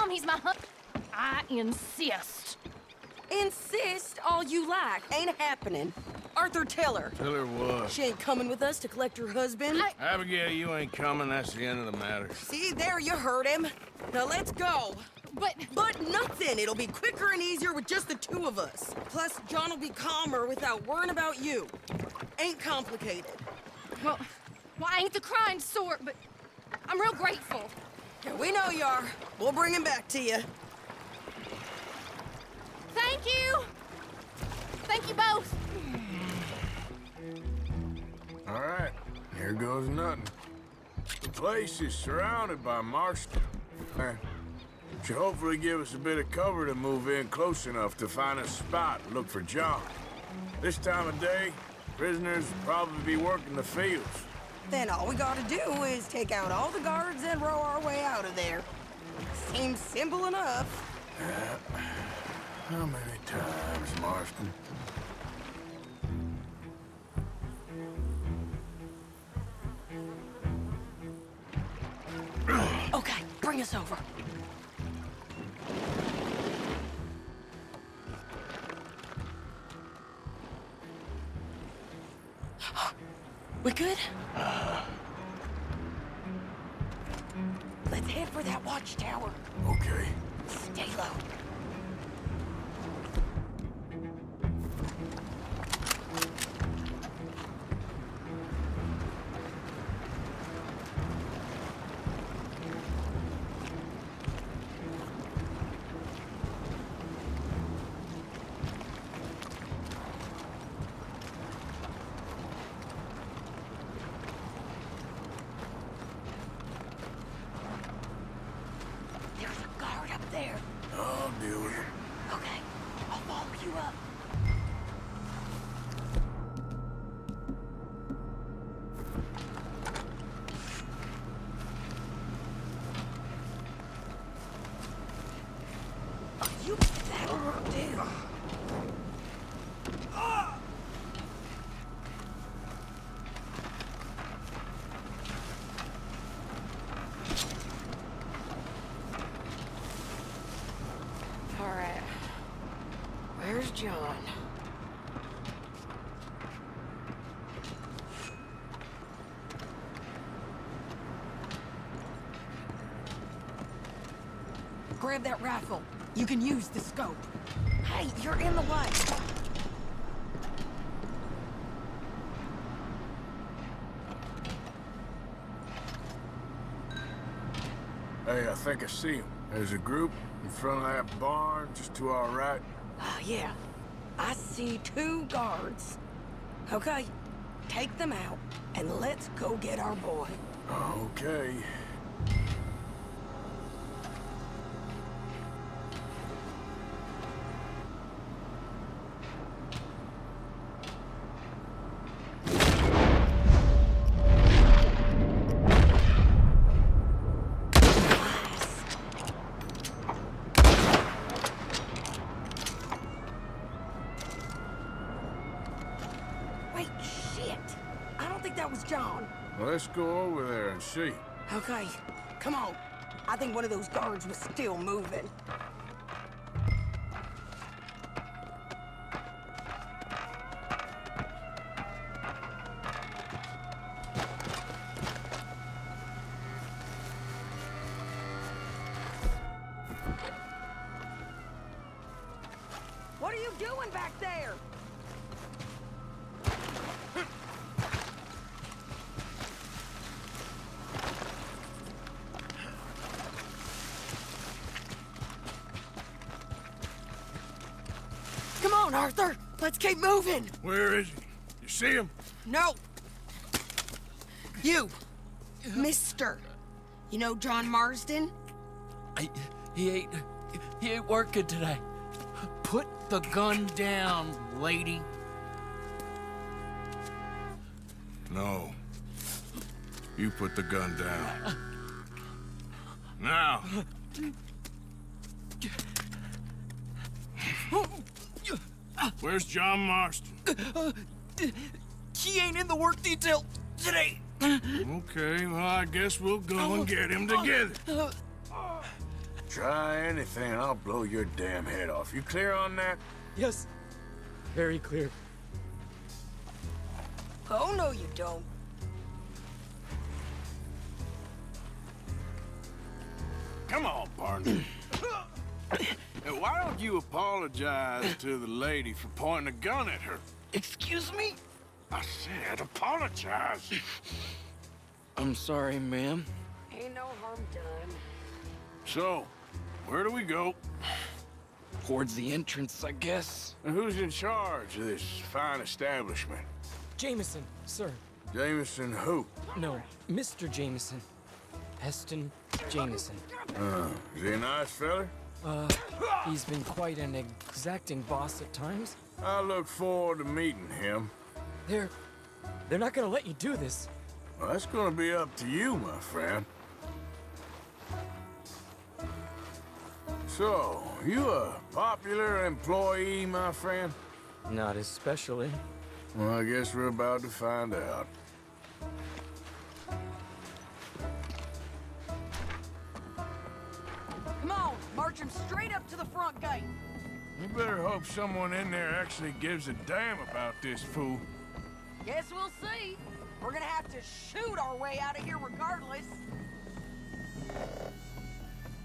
him he's my husband. I insist. Insist all you like. Ain't happening. Arthur, tell her. Tell her what? She ain't coming with us to collect her husband. Abigail, you ain't coming. That's the end of the matter. See, there you heard him. Now let's go. But nothing. It'll be quicker and easier with just the two of us. Plus, John will be calmer without worrying about you. Ain't complicated. Well, I ain't the kind sort, but I'm real grateful. Yeah, we know you are. We'll bring him back to you. Thank you. Thank you both. All right, here goes nothing. The place is surrounded by marshals. Should hopefully give us a bit of cover to move in close enough to find a spot and look for John. This time of day, prisoners will probably be working the fields. Then all we gotta do is take out all the guards and row our way out of there. Seems simple enough. How many times, Marston? Okay, bring us over. We good? Let's head for that watchtower. Okay. Stay low. There. I'll deal with him. Okay, I'll follow you up. You, that'll work too. Where's John? Grab that rifle. You can use the scope. Hey, you're in the way. Hey, I think I see him. There's a group in front of that barn, just to our right. Yeah. I see 2 guards. Okay, take them out, and let's go get our boy. Okay. Wait, shit! I don't think that was John. Well, let's go over there and see. Okay, come on. I think one of those guards was still moving. What are you doing back there? Come on, Arthur. Let's keep moving. Where is he? You see him? No. You. Mister. You know John Marsden? He ain't working today. Put the gun down, lady. No. You put the gun down. Now. Where's John Marston? He ain't in the work detail today. Okay, well, I guess we'll go and get him together. Try anything, I'll blow your damn head off. You clear on that? Yes. Very clear. Oh, no, you don't. Come on, partner. Now, why don't you apologize to the lady for pointing a gun at her? Excuse me? I said apologize. I'm sorry, ma'am. Ain't no harm done. So, where do we go? Towards the entrance, I guess. And who's in charge of this fine establishment? Jameson, sir. Jameson who? No, Mr. Jameson. Heston Jameson. Is he a nice fella? He's been quite an exacting boss at times. I look forward to meeting him. They're not gonna let you do this. Well, that's gonna be up to you, my friend. So, you a popular employee, my friend? Not especially. Well, I guess we're about to find out. Come on, march him straight up to the front gate. You better hope someone in there actually gives a damn about this fool. Guess we'll see. We're gonna have to shoot our way out of here regardless.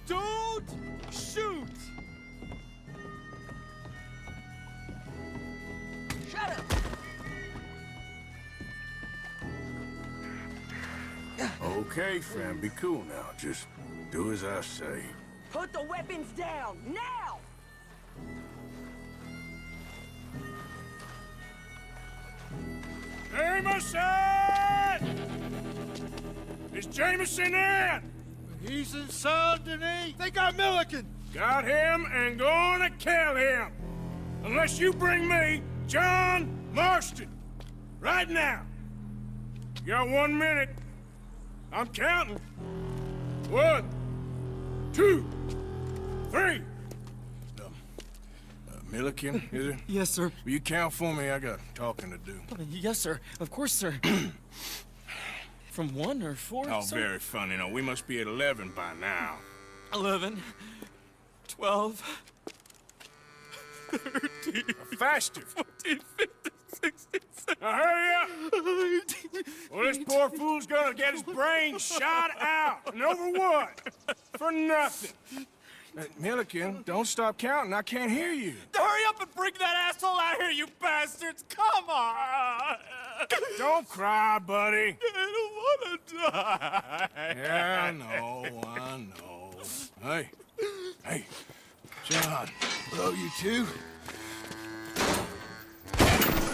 Don't shoot! Shut up! Okay, friend, be cool now. Just do as I say. Put the weapons down, now! Jameson! Is Jameson in? He's in Saint Denis. They got Milliken. Got him and gonna kill him. Unless you bring me John Marston. Right now. You got 1 minute. I'm counting. 1, 2, 3. Milliken, is it? Yes, sir. Will you count for me? I got talking to do. Yes, sir. Of course, sir. From 1 or 4? Oh, sir? very funny. No, we must be at 11 by now. 11, 12, 13, faster. 14, 15, 16, 17. Now hurry up! Well, this poor fool's gonna get his brains shot out. And over what? For nothing. Milliken, don't stop counting. I can't hear you. Hurry up and bring that asshole out here, you bastards! Come on! Don't cry, buddy. I don't want to die. Yeah, I know. Hey, John, love you too.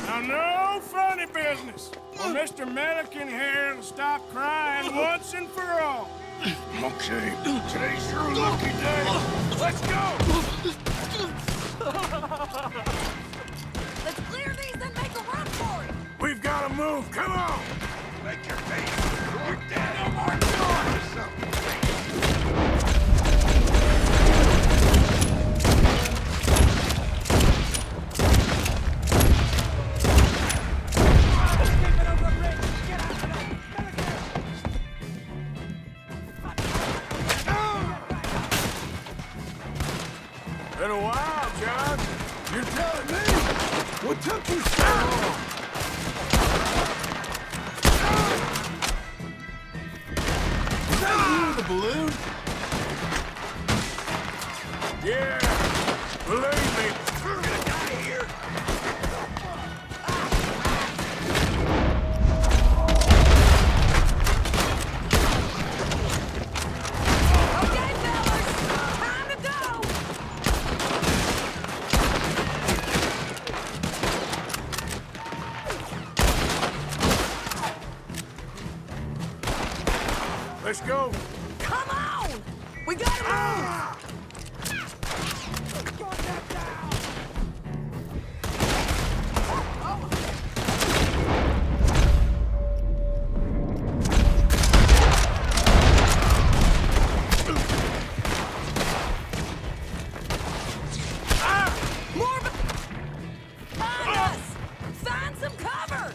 Now, no funny business. Well, Mr. Milliken here will stop crying once and for all. Okay, today's your lucky day. Let's go! Let's clear these and make a run for it! We've got to move. Come on! Make your face. You're dead. No more doors. Been a while, John. You're telling me? What took you so long? Is that you, the balloon? Yeah, believe me. We're gonna die here. Okay, fellas, time to go! Let's go. Come on! We gotta move! More behind us! Find some cover!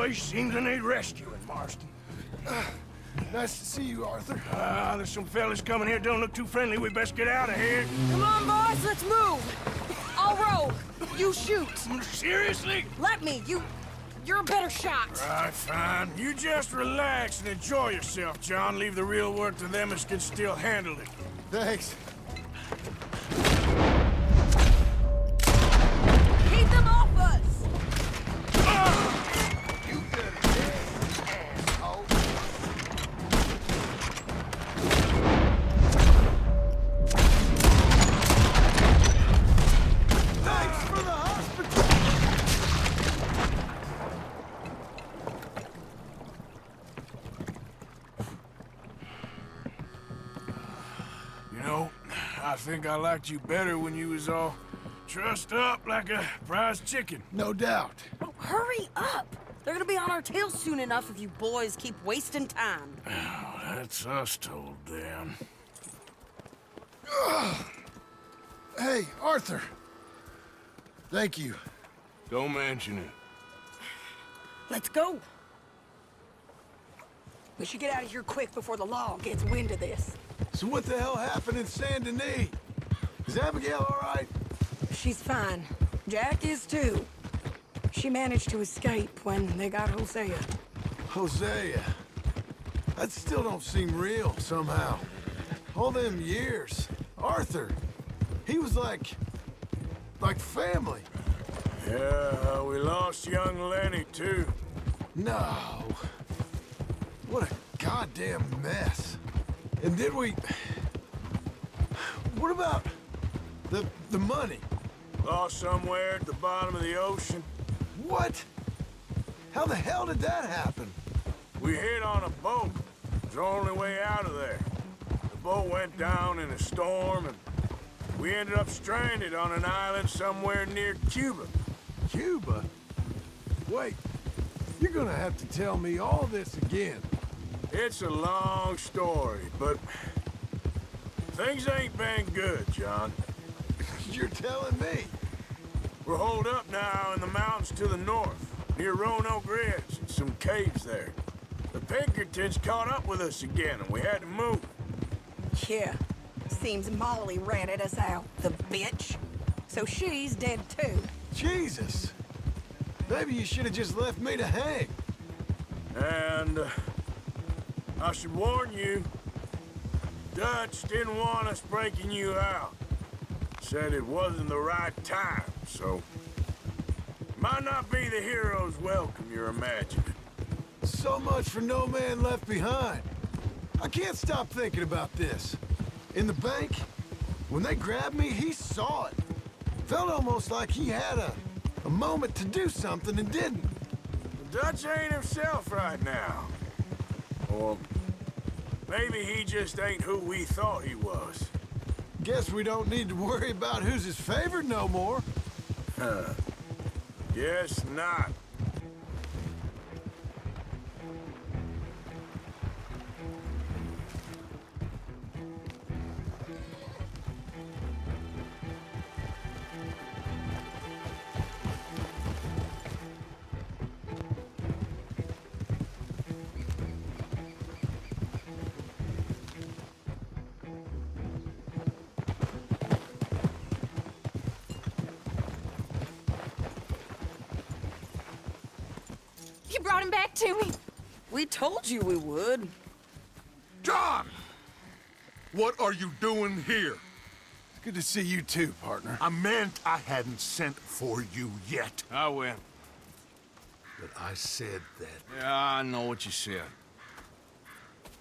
always seem to need rescuing, Marston. Nice to see you, Arthur. There's some fellas coming here. Don't look too friendly. We best get out of here. Come on, boys, let's move. I'll roll. You shoot. Seriously? Let me. You're a better shot. Right, fine. You just relax and enjoy yourself, John. Leave the real work to them as can still handle it. Thanks. Keep them off us. I think I liked you better when you was all trussed up like a prize chicken. No doubt. Oh, hurry up! They're gonna be on our tails soon enough if you boys keep wasting time. Oh, that's us told them. Hey, Arthur. Thank you. Don't mention it. Let's go. We should get out of here quick before the law gets wind of this. So what the hell happened in Saint Denis? Is Abigail all right? She's fine. Jack is too. She managed to escape when they got Hosea. Hosea? That still don't seem real, somehow. All them years. Arthur. He was like family. Yeah, we lost young Lenny, too. No. What a goddamn mess. And did we... What about the money? Lost somewhere at the bottom of the ocean. What? How the hell did that happen? We hit on a boat. It was the only way out of there. The boat went down in a storm, and we ended up stranded on an island somewhere near Cuba. Cuba? Wait, you're gonna have to tell me all this again. It's a long story, but things ain't been good, John. You're telling me? We're holed up now in the mountains to the north, near Roanoke Ridge, and some caves there. The Pinkertons caught up with us again, and we had to move. Yeah, seems Molly ratted us out, the bitch. So she's dead too. Jesus! Maybe you should have just left me to hang. And I should warn you, Dutch didn't want us breaking you out. Said it wasn't the right time, so... Might not be the hero's welcome you're imagining. So much for no man left behind. I can't stop thinking about this. In the bank, when they grabbed me, he saw it. Felt almost like he had a moment to do something and didn't. Dutch ain't himself right now. Or maybe he just ain't who we thought he was. Guess we don't need to worry about who's his favorite no more. Guess not. You brought him back to me. We told you we would. John! What are you doing here? Good to see you too, partner. I meant I hadn't sent for you yet. I went. But I said that. Yeah, I know what you said.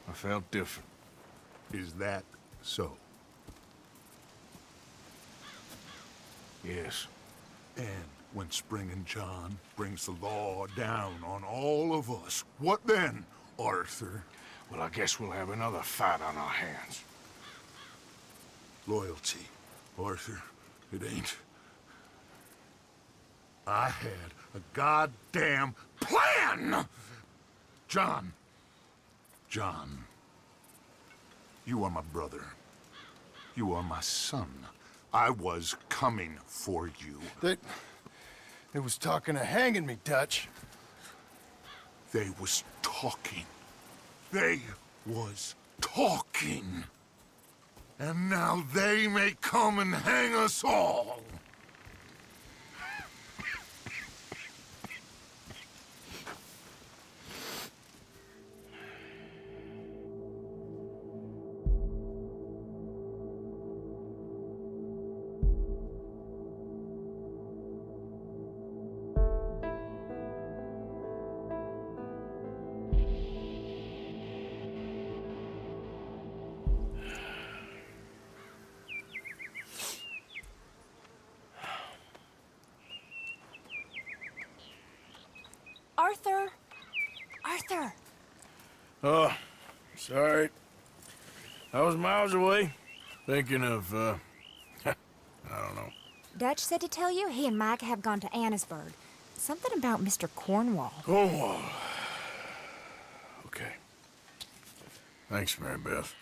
I felt different. Is that so? Yes. And when Spring and John brings the law down on all of us, what then, Arthur? Well, I guess we'll have another fight on our hands. Loyalty, Arthur, it ain't. I had a goddamn plan! John, you are my brother. You are my son. I was coming for you. They was talking of hanging me, Dutch. They was talking. They was talking. And now they may come and hang us all. Arthur! Arthur! Oh, sorry. I was miles away, thinking of, I don't know. Dutch said to tell you he and Mike have gone to Annisburg. Something about Mr. Cornwall. Cornwall. Okay. Thanks, Mary Beth.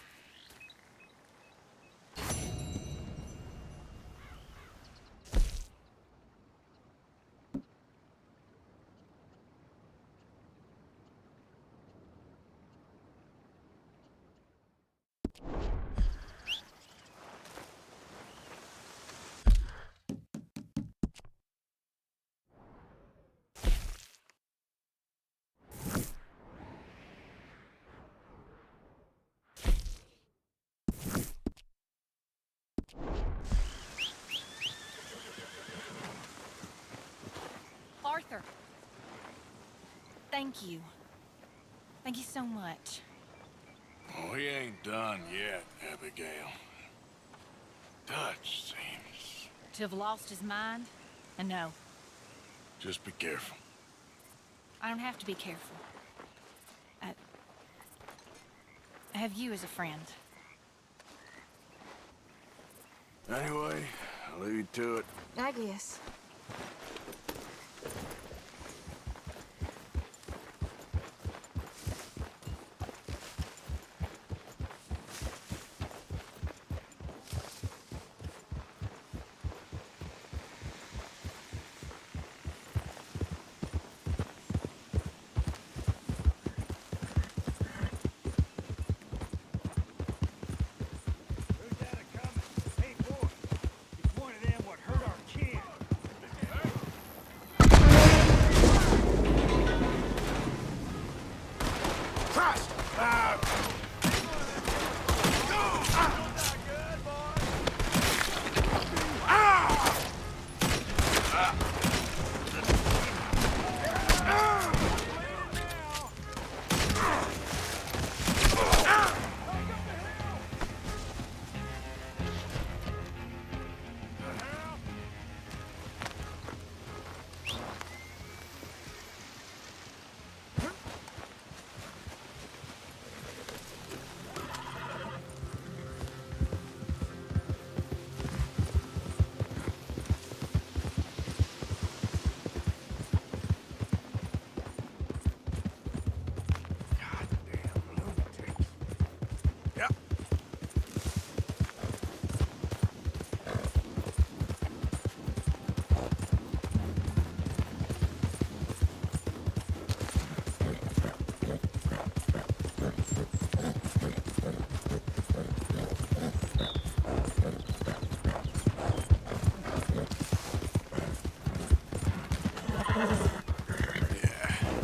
Arthur. Thank you. Thank you so much. Oh, he ain't done yet, Abigail. Dutch seems... To have lost his mind? And no, Just be careful. I don't have to be careful. I have you as a friend. Anyway, I'll leave you to it. I guess.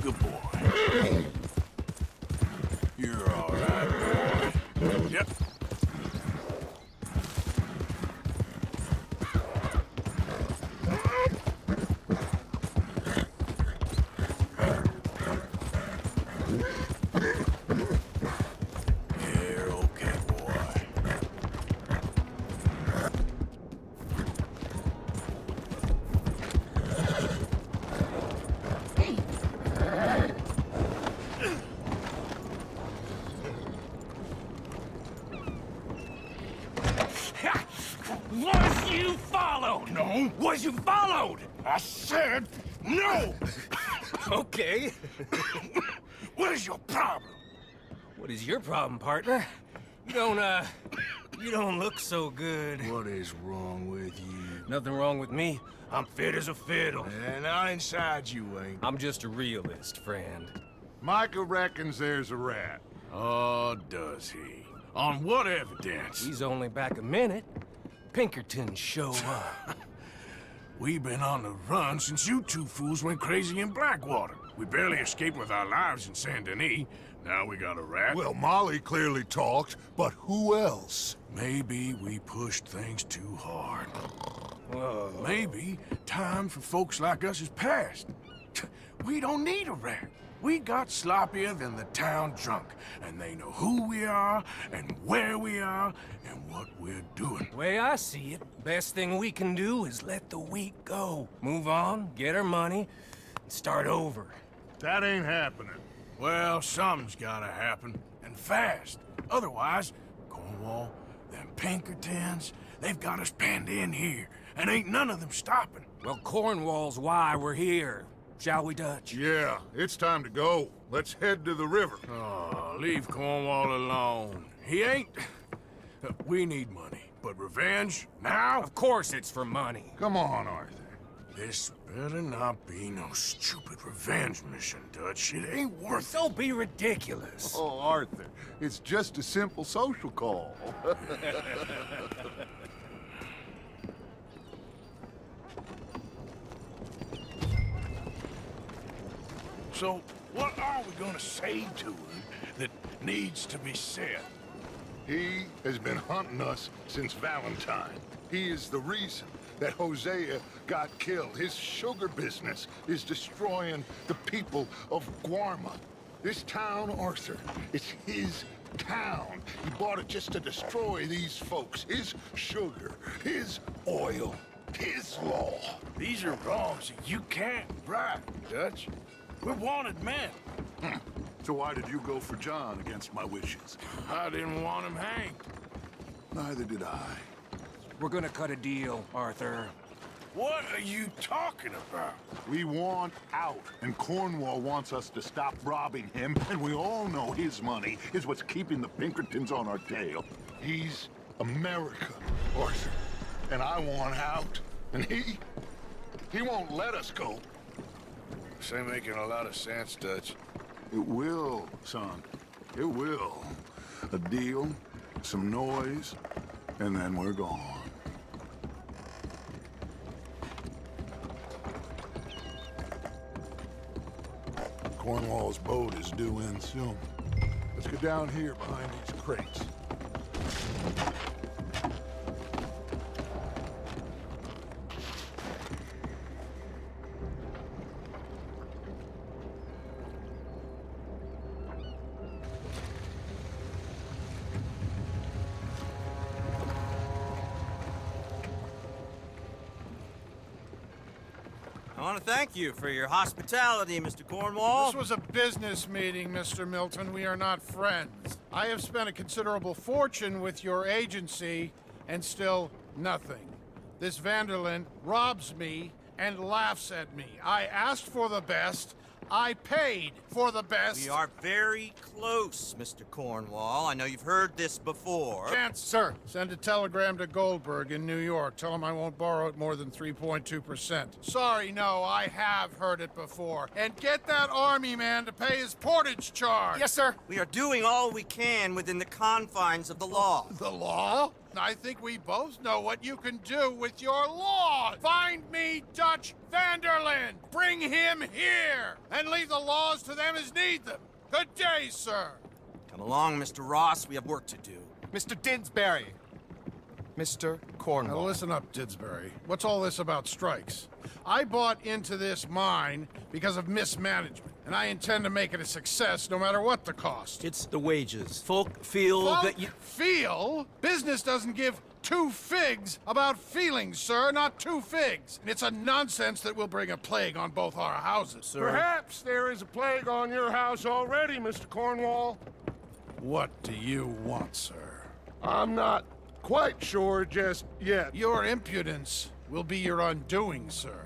Good boy. You're all right, boy. Yep. You're okay, boy. Was you followed? No. Was you followed? I said no! Okay. What is your problem? What is your problem, partner? You don't look so good. What is wrong with you? Nothing wrong with me. I'm fit as a fiddle. And not inside you ain't. I'm just a realist, friend. Micah reckons there's a rat. Oh, does he? On what evidence? He's only back a minute. Pinkertons show up. We've been on the run since you two fools went crazy in Blackwater. We barely escaped with our lives in Saint Denis. Now we got a rat. Well, Molly clearly talked, but who else? Maybe we pushed things too hard. Whoa. Maybe time for folks like us is past. We don't need a rat. We got sloppier than the town drunk, and they know who we are, and where we are, and what we're doing. The way I see it, best thing we can do is let the week go. Move on, get our money, and start over. That ain't happening. Well, something's gotta happen, and fast. Otherwise, Cornwall, them Pinkertons, they've got us penned in here, and ain't none of them stopping. Well, Cornwall's why we're here. Shall we, Dutch? Yeah, it's time to go. Let's head to the river. Oh, leave Cornwall alone. He ain't... We need money, but revenge, now? Of course it's for money. Come on, Arthur. This better not be no stupid revenge mission, Dutch. It ain't worth it. Don't be ridiculous. Oh, Arthur, it's just a simple social call. So, what are we gonna say to him that needs to be said? He has been hunting us since Valentine. He is the reason that Hosea got killed. His sugar business is destroying the people of Guarma. This town, Arthur, it's his town. He bought it just to destroy these folks. His sugar, his oil, his law. These are wrongs that you can't right, Dutch. We're wanted men. So why did you go for John against my wishes? I didn't want him hanged. Neither did I. We're gonna cut a deal, Arthur. What are you talking about? We want out, and Cornwall wants us to stop robbing him, and we all know his money is what's keeping the Pinkertons on our tail. He's America, Arthur, and I want out, and he won't let us go. This ain't making a lot of sense, Dutch. It will, son. It will. A deal, some noise, and then we're gone. Cornwall's boat is due in soon. Let's go down here behind these crates. I want to thank you for your hospitality, Mr. Cornwall. This was a business meeting, Mr. Milton. We are not friends. I have spent a considerable fortune with your agency, and still nothing. This Vanderlyn robs me and laughs at me. I asked for the best. I paid for the best. We are very close, Mr. Cornwall. I know you've heard this before. Chance, sir, send a telegram to Goldberg in New York. Tell him I won't borrow it more than 3.2%. Sorry, no, I have heard it before. And get that army man to pay his portage charge. Yes, sir. We are doing all we can within the confines of the law. The law? I think we both know what you can do with your law. Find me Dutch Vanderlyn. Bring him here. And leave the laws to them as need them. Good day, sir. Come along, Mr. Ross. We have work to do. Mr. Didsbury. Mr. Cornwall. Now listen up, Didsbury. What's all this about strikes? I bought into this mine because of mismanagement, and I intend to make it a success no matter what the cost. It's the wages. Folk feel that you... Feel? Business doesn't give two figs about feelings, sir, not two figs. And it's a nonsense that will bring a plague on both our houses, sir. Perhaps there is a plague on your house already, Mr. Cornwall. What do you want, sir? I'm not quite sure just yet. Your impudence will be your undoing, sir.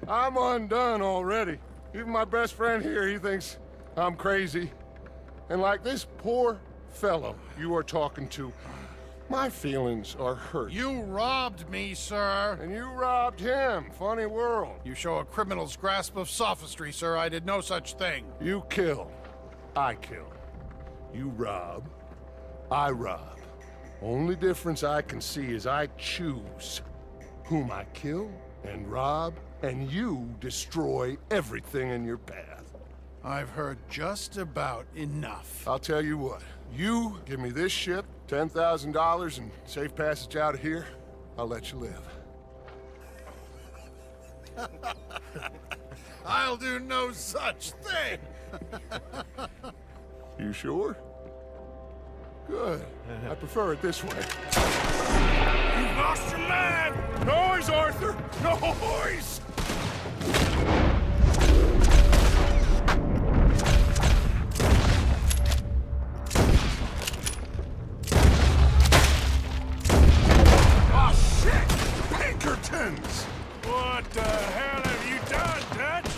I'm undone already. Even my best friend here, he thinks I'm crazy. And like this poor fellow you are talking to, my feelings are hurt. You robbed me, sir. And you robbed him. Funny world. You show a criminal's grasp of sophistry, sir. I did no such thing. You kill. I kill. You rob, I rob. Only difference I can see is I choose whom I kill and rob, and you destroy everything in your path. I've heard just about enough. I'll tell you what. You give me this ship, $10,000, and safe passage out of here, I'll let you live. I'll do no such thing! You sure? Good. I prefer it this way. You've lost your man! Noise, Arthur! Noise! Oh, shit! Pinkertons! What the hell have you done, Dutch?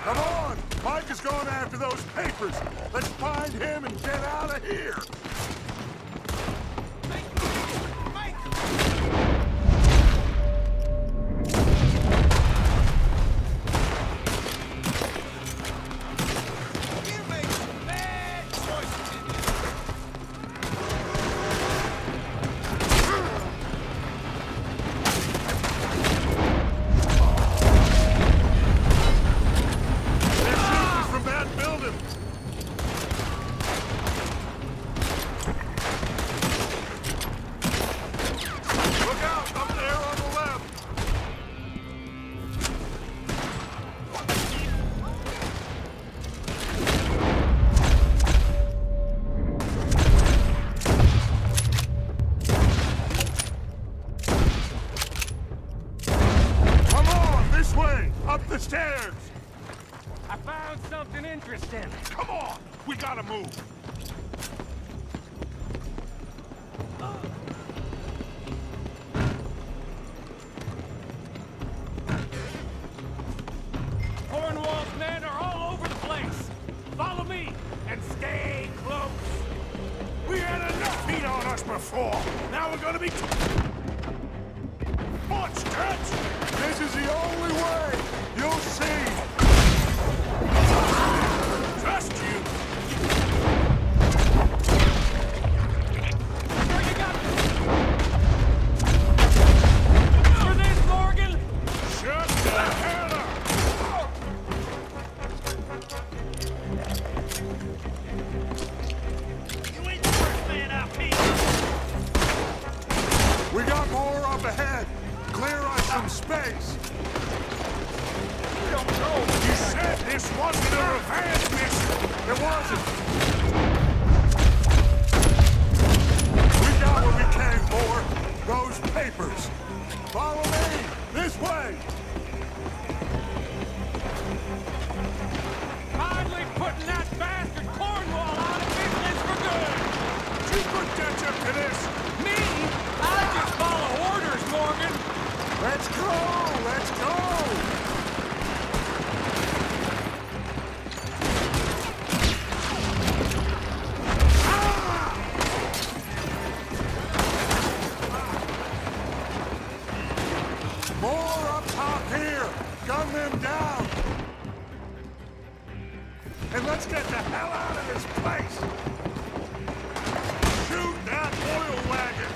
Come on! Mike is going after those papers. Let's find him and get out of here. Up the stairs! I found something interesting. Come on! We gotta move! Cornwall's men are all over the place. Follow me and stay close. We had enough heat on us before. Now we're gonna be... Watch, Dutch! This is the only way! You'll see! Trust you! Where you got for this, Morgan? Shut the hell up! You ain't the first man out here. We got more up ahead! Clear us some space! You said this wasn't a revenge mission! It wasn't! We got what we came for! Those papers! Follow me! This way! Finally putting that bastard Cornwall out of business for good! You put Dutch up to this! Me? I just follow orders, Morgan! Let's go! Let's go! More up top here! Gun them down! And let's get the hell out of this place! Shoot that oil wagon!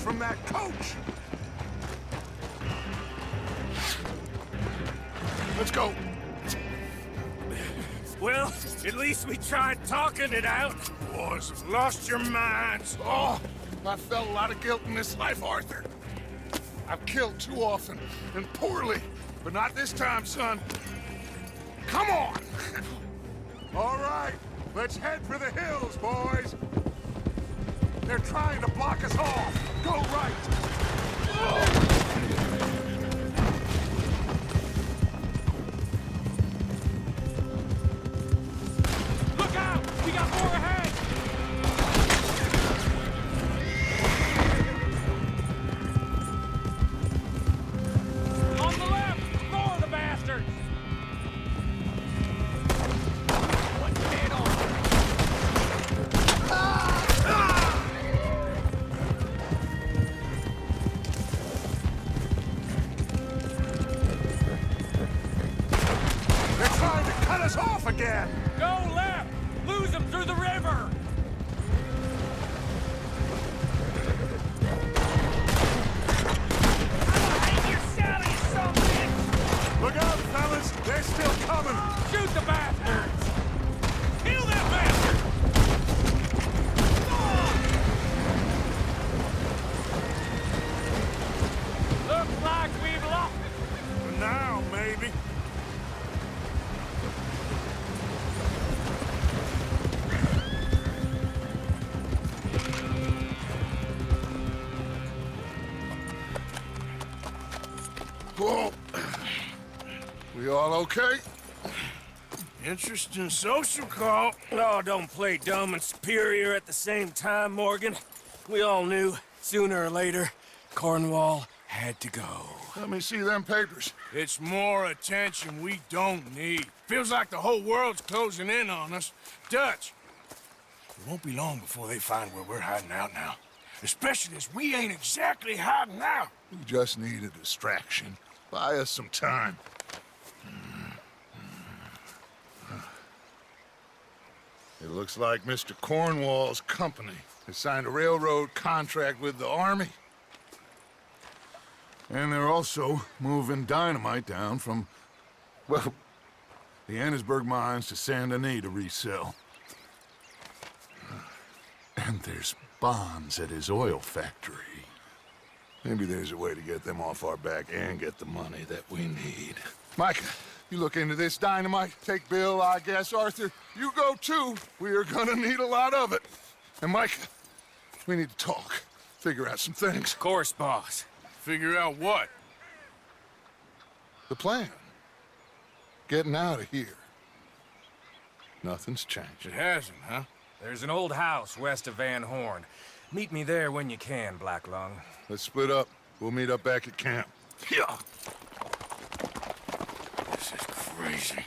From that coach! Let's go! Well, at least we tried talking it out. Boys have lost your minds. Oh, I felt a lot of guilt in this life, Arthur. I've killed too often, and poorly, but not this time, son. Come on! All right, let's head for the hills, boys. They're trying to block us off. Go right. Look out! We got more ahead! On the left! More of the bastards! They're trying to cut us off again! Go left! Lose them through the river! Look out, fellas! They're still coming! Shoot the bastards! Kill that bastard! Looks like we've lost it. For now, maybe. Whoa. We all okay? Interesting social call. Oh, don't play dumb and superior at the same time, Morgan. We all knew, sooner or later, Cornwall had to go. Let me see them papers. It's more attention we don't need. Feels like the whole world's closing in on us. Dutch, it won't be long before they find where we're hiding out now. Especially as we ain't exactly hiding out. We just need a distraction. Buy us some time. It looks like Mr. Cornwall's company has signed a railroad contract with the army. And they're also moving dynamite down from, well, the Annesburg mines to Saint Denis to resell. And there's bonds at his oil factory. Maybe there's a way to get them off our back and get the money that we need. Micah, you look into this dynamite. Take Bill, I guess. Arthur, you go too. We are gonna need a lot of it. And Micah, we need to talk. Figure out some things. Of course, boss. Figure out what? The plan. Getting out of here. Nothing's changed. It hasn't, huh? There's an old house west of Van Horn. Meet me there when you can, Black Lung. Let's split up. We'll meet up back at camp. Yeah. This is crazy.